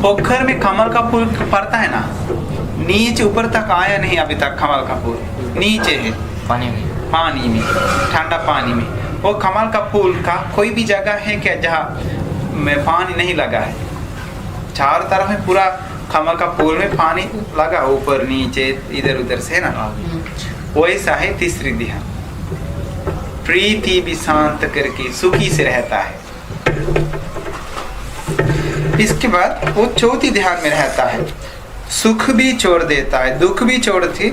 पोखर में कमल का फूल पड़ता है ना, नीचे ऊपर तक आया नहीं अभी तक। कमल का फूल नीचे है, पानी में ठंडा पानी में। वो कमल का फूल का कोई भी जगह है क्या जहाँ में पानी नहीं लगा है? चारों तरफ में पूरा कमल का फूल में पानी लगा, ऊपर नीचे इधर उधर से, है ना? वैसा है तीसरी ध्यान। प्रीति भी शांत करके सुखी से रहता है। इसके बाद वो चौथी ध्यान में रहता है, सुख भी छोड़ देता है, दुख भी छोड़ के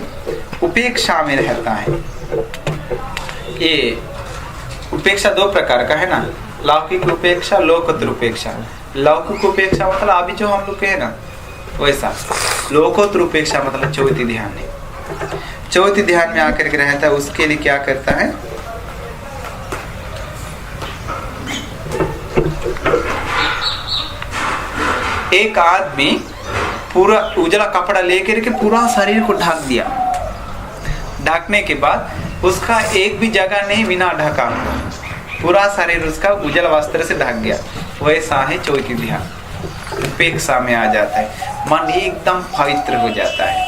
उपेक्षा में रहता है। ये उपेक्षा दो प्रकार का है ना, लौकिक उपेक्षा, लोकोत्तर उपेक्षा। लौकिक उपेक्षा मतलब अभी जो हम लोग के है ना वैसा। लोकोत्तर उपेक्षा मतलब चौथी ध्यान है। चौथी ध्यान में आकर के रहता है। उसके लिए क्या करता है? एक आदमी पूरा उजला कपड़ा लेकर के पूरा शरीर को ढक दिया। ढकने के बाद उसका एक भी जगह नहीं बिना ढका, पूरा शरीर उसका उजल वस्त्र से ढक गया। वैसा है चौथी ध्यान। उपेक्षा में आ जाता है, मन एकदम पवित्र हो जाता है।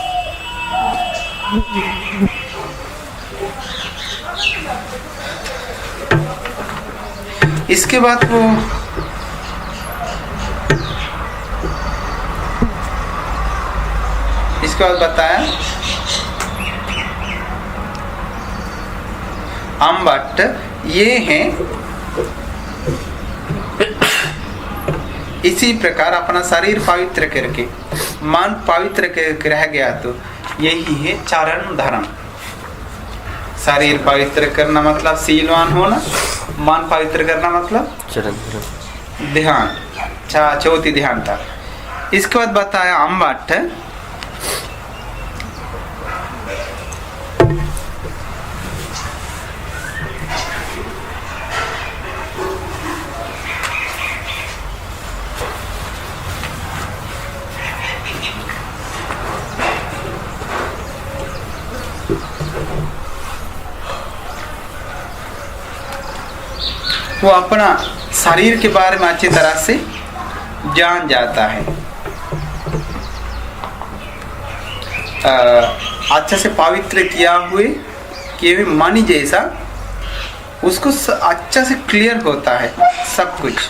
इसके बाद वो इसके बाद बताया अम्बट, ये हैं इसी प्रकार अपना शरीर पवित्र करके मन पवित्र करके रह गया तो यही है चरण धर्म। शरीर पवित्र करना मतलब शीलवान होना, मन पवित्र करना मतलब चरण ध्यान, चौथी ध्यान था। इसके बाद बताया अम्बट, वो अपना शरीर के बारे में अच्छी तरह से जान जाता है, अच्छा से पवित्र किए हुए मणि जैसा उसको अच्छा से क्लियर होता है सब कुछ।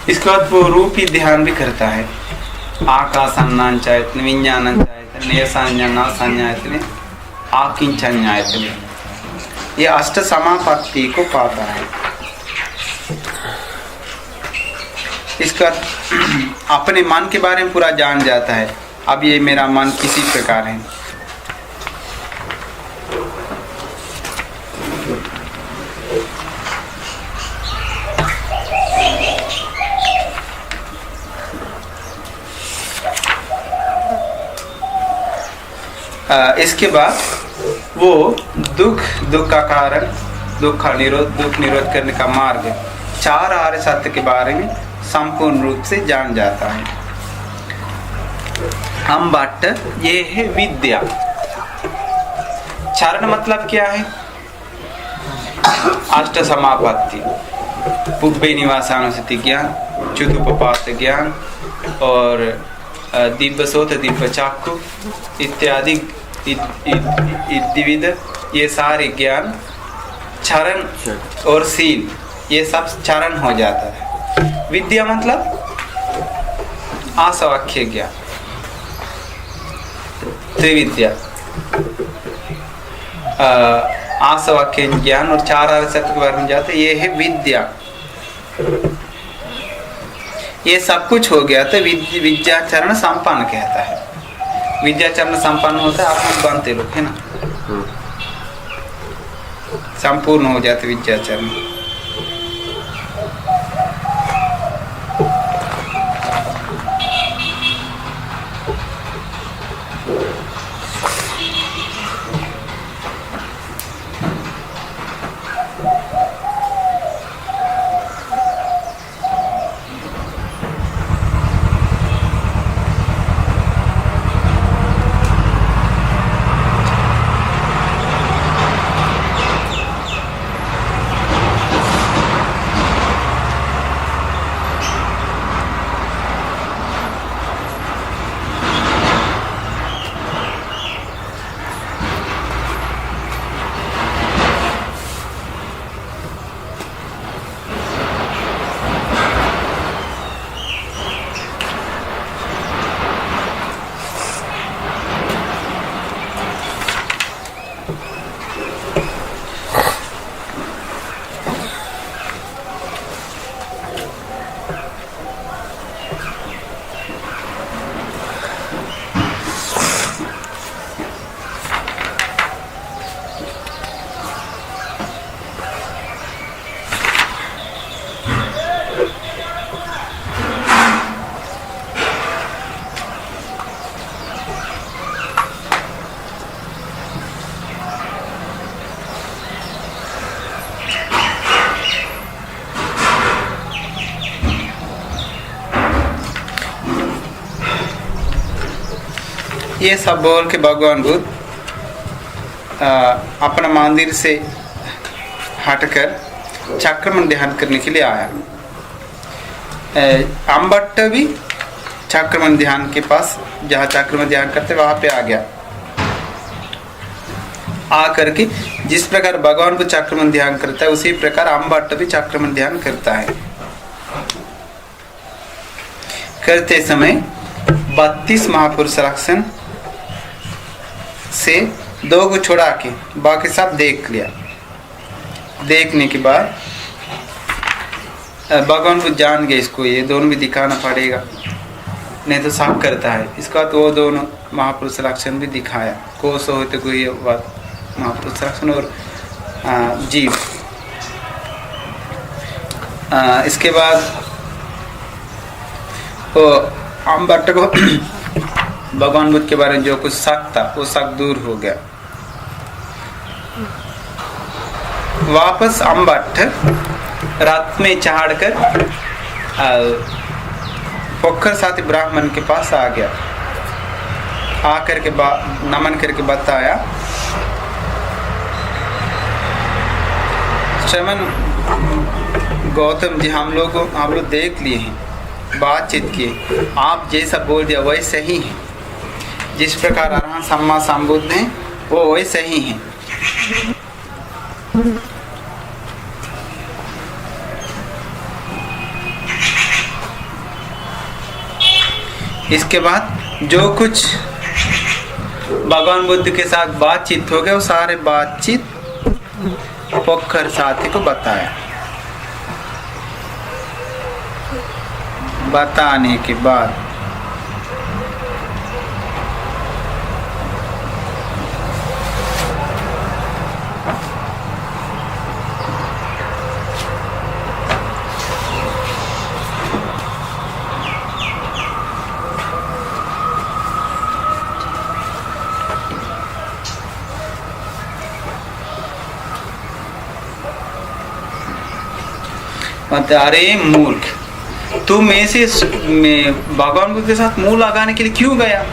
इसके बाद वो रूपी ध्यान भी करता है। आकाशान्नांचायतने विज्ञानांचायतने नेयसान्यानासान्यायतने आकिंचन्यायतने, ये अष्ट समापत्ति को पाता है। इसके बाद अपने मन के बारे में पूरा जान जाता है। अब ये मेरा मन किसी प्रकार है, इसके बाद वो दुख का कारण, दुख निरोध करने का मार्ग, चार आर्य सत्य के बारे में संपूर्ण रूप से जान जाता है। अम्बट ये है विद्या। चरण मतलब क्या है? अष्ट समापत्ति, पुब्बे निवासानुसति ज्ञान, चतुपपात ज्ञान और दिव्य सोत, दिव्य चाक्षु इत्यादि विविध, ये सारे ज्ञान चरण और सील ये सब चरण हो जाता है। विद्या मतलब आसवाख्य ज्ञान, त्रिविद्या, आसवाख्य ज्ञान और चार आर्य सत्य के बारे में जाते, ये है विद्या। ये सब कुछ हो गया तो विद्याचरण संपन्न कहता है। विद्याचरण संपन्न होता है, आप लोग बनते लोग है ना, संपूर्ण हो जाते विद्याचरण। ये सब बोल के भगवान बुद्ध अपना मंदिर से हटकर चक्रमण ध्यान करने के लिए आया। अम्बट भी चक्रमण ध्यान के पास, जहाँ चक्रमण ध्यान करते वहां पे आ गया। आकर के जिस प्रकार भगवान को चक्रमण ध्यान करता है उसी प्रकार अम्बट्ट भी चक्रमण ध्यान करता है। करते समय 32 महापुरुष लक्षण से 2 को छोड़ा के बाकी सब देख लिया। देखने के बाद भगवान को जान गए, इसको ये दोनों भी दिखाना पड़ेगा, नहीं तो साफ करता है। इसका तो वो दोनों महापुरुष लक्षण भी दिखाया, कोश होते कोई बात महापुरुष लक्षण और जीव। इसके बाद वो अम्बट्ट को भगवान बुद्ध के बारे में जो कुछ शक था वो शक दूर हो गया। वापस अम्बट्ट रात में चढ़कर पोखर साथी ब्राह्मण के पास आ गया। आकर के नमन करके बताया, श्रमण गौतम जी, हम लोग देख लिए हैं, बातचीत किए, आप जैसा बोल दिया वैसे ही है। जिस प्रकार अरहंत सम्मा संबुद्ध हैं वो वैसे ही हैं। इसके बाद जो कुछ भगवान बुद्ध के साथ बातचीत हो गया वो सारे बातचीत पोखर साथी को बताया। बताने के बाद अरे मूर्ख, तुम ऐसे भगवान बुद्ध के साथ मुंह लगाने के लिए क्यों गया?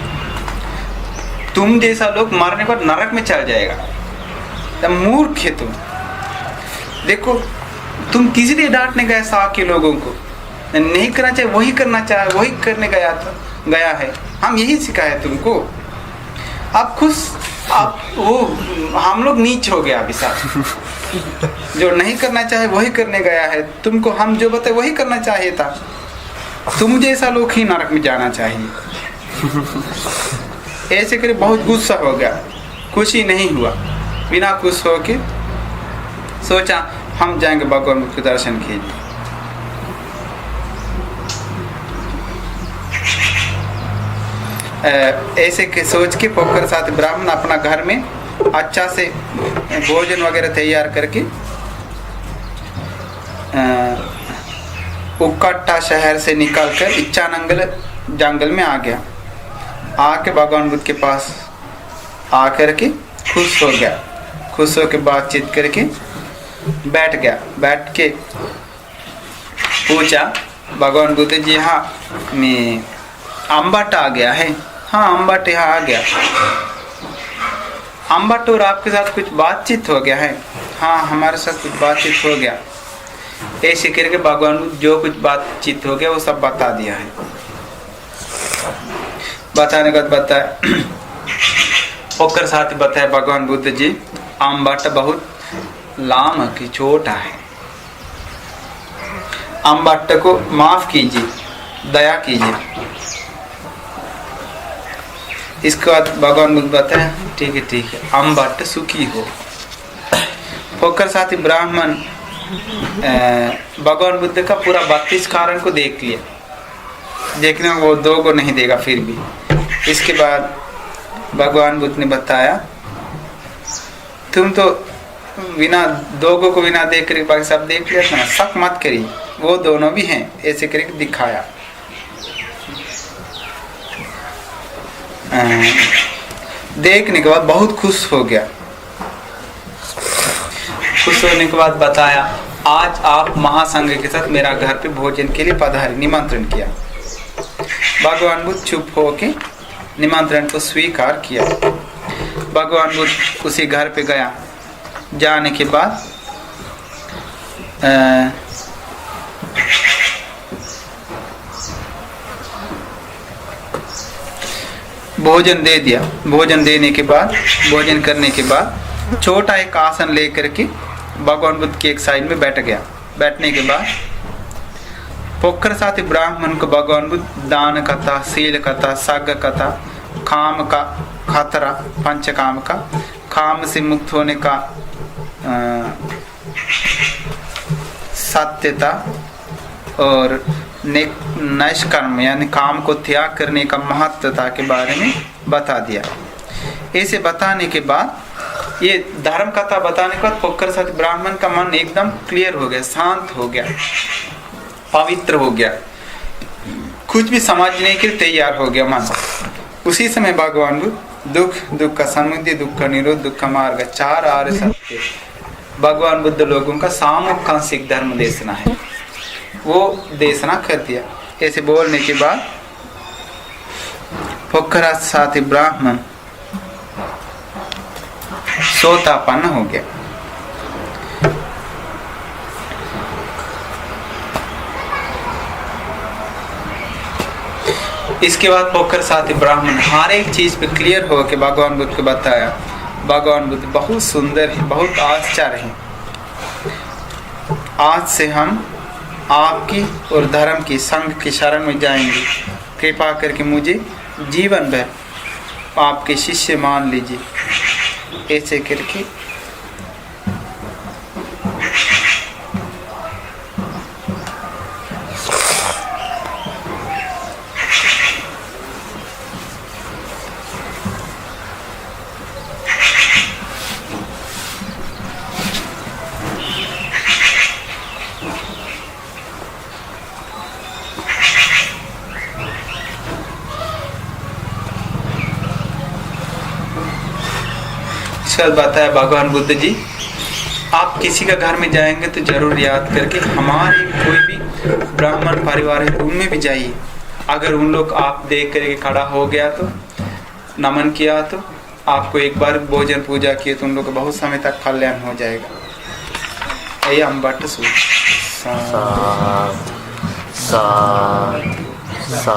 तुम जैसा लोग मरने पर नरक में चल जाएगा। तब मूर्ख है तुम। देखो, तुम किसी लिए डांटने गए साथ के लोगों को? नहीं करना चाहिए वही करना चाहे, वही करने गया है। हम यही सिखाया तुमको। आप खुश, आप वो हम लोग नीच हो गया अभी साथ। जो नहीं करना चाहे वही करने गया है। तुमको हम जो बताए वही करना चाहिए था। तुम जैसा लोग ही नरक में जाना चाहिए। ऐसे करे बहुत गुस्सा हो गया, खुशी नहीं हुआ। बिना खुश हो के सोचा हम जाएंगे भगवान बुद्ध के दर्शन के लिए। ऐसे के सोच के पोखर साथ ब्राह्मण अपना घर में अच्छा से भोजन वगैरह तैयार करके उक्कट्टा शहर से निकलकर इच्छानंगल जंगल में आ गया। आके भगवान बुद्ध के पास आकर के खुश हो गया। खुश हो के बातचीत करके बैठ गया। बैठ के पूछा, भगवान बुद्ध जी, हाँ मैं अम्बट्ट आ गया है। हाँ, अम्बट्ट यहाँ आ गया। अम्बट्ट और आपके साथ कुछ बातचीत हो गया है? हाँ, हमारे साथ कुछ बातचीत हो गया। ऐसे करके भगवान जो कुछ बातचीत हो गया वो सब बता दिया है। बताने के बाद बताया, पोखर साथ बताया भगवान बुद्ध जी, अम्बट्ट बहुत लाम की छोटा है। अम्बट्ट को माफ कीजिए, दया कीजिए। इसके बाद भगवान बुद्ध बताया, ठीक है, अम्बट्ट सुखी हो। पोखर साथी ब्राह्मण भगवान बुद्ध का पूरा 32 कारण को देख लिया। देखने वो 2 को नहीं देगा फिर भी। इसके बाद भगवान बुद्ध ने बताया, तुम तो बिना 2 को बिना देख कर बाकी सब देख लिया था ना, शक मत करिए, वो दोनों भी हैं। ऐसे करके दिखाया। देखने के बाद बहुत खुश हो गया। खुश होने के बाद बताया, आज आप महासंघ के साथ मेरा घर पे भोजन के लिए पधारे, निमंत्रण किया। भगवान बुद्ध चुप होके निमंत्रण को स्वीकार किया। भगवान बुद्ध उसी घर पे गया। जाने के बाद भोजन दे दिया। भोजन देने के बाद, भोजन करने के बाद छोटा एक आसन लेकर के भगवान बुद्ध की एक साइड में बैठ गया। बैठने के बाद पोखर साथी ब्राह्मण को भगवान बुद्ध दान कथा, शील कथा, सग कथा, काम का खतरा, पंच काम का, काम से मुक्त होने का सत्यता और नैष्कर्म यानी काम को त्याग करने का महत्वता के बारे में बता दिया। ऐसे बताने के बाद, ये धर्म कथा बताने के बाद पोखर साथी ब्राह्मण का मन एकदम क्लियर हो गया, शांत हो गया, पवित्र हो गया, कुछ भी समझने के लिए तैयार हो गया मन। उसी समय भगवान बुद्ध दुख, दुख का समुदय, दुख का निरोध, दुख का मार्ग, 4 आर्य सत्य भगवान बुद्ध लोगों का सामुख्यांसिक धर्म देशना है, वो देशना कर दिया। ऐसे बोलने के बाद पोखर साथी ब्राह्मण सोतापन्न हो गया। इसके बाद पोखर साथी ब्राह्मण हर एक चीज पे क्लियर हो के भगवान बुद्ध को बताया। भगवान बुद्ध बहुत सुंदर है, बहुत आश्चर्य है। आज से हम आपकी और धर्म की संघ की शरण में जाएंगे, कृपा करके मुझे जीवन भर आपके शिष्य मान लीजिए। ऐसे करके बताया भगवान बुद्ध जी, आप किसी का घर में जाएंगे तो जरूर याद करके हमारे कोई भी ब्राह्मण परिवार है उनमें भी जाइए। अगर उन लोग आप देख करके खड़ा हो गया तो नमन किया तो आपको एक बार भोजन पूजा किए तो उन लोग को बहुत समय तक कल्याण हो जाएगा। ये हम बट सा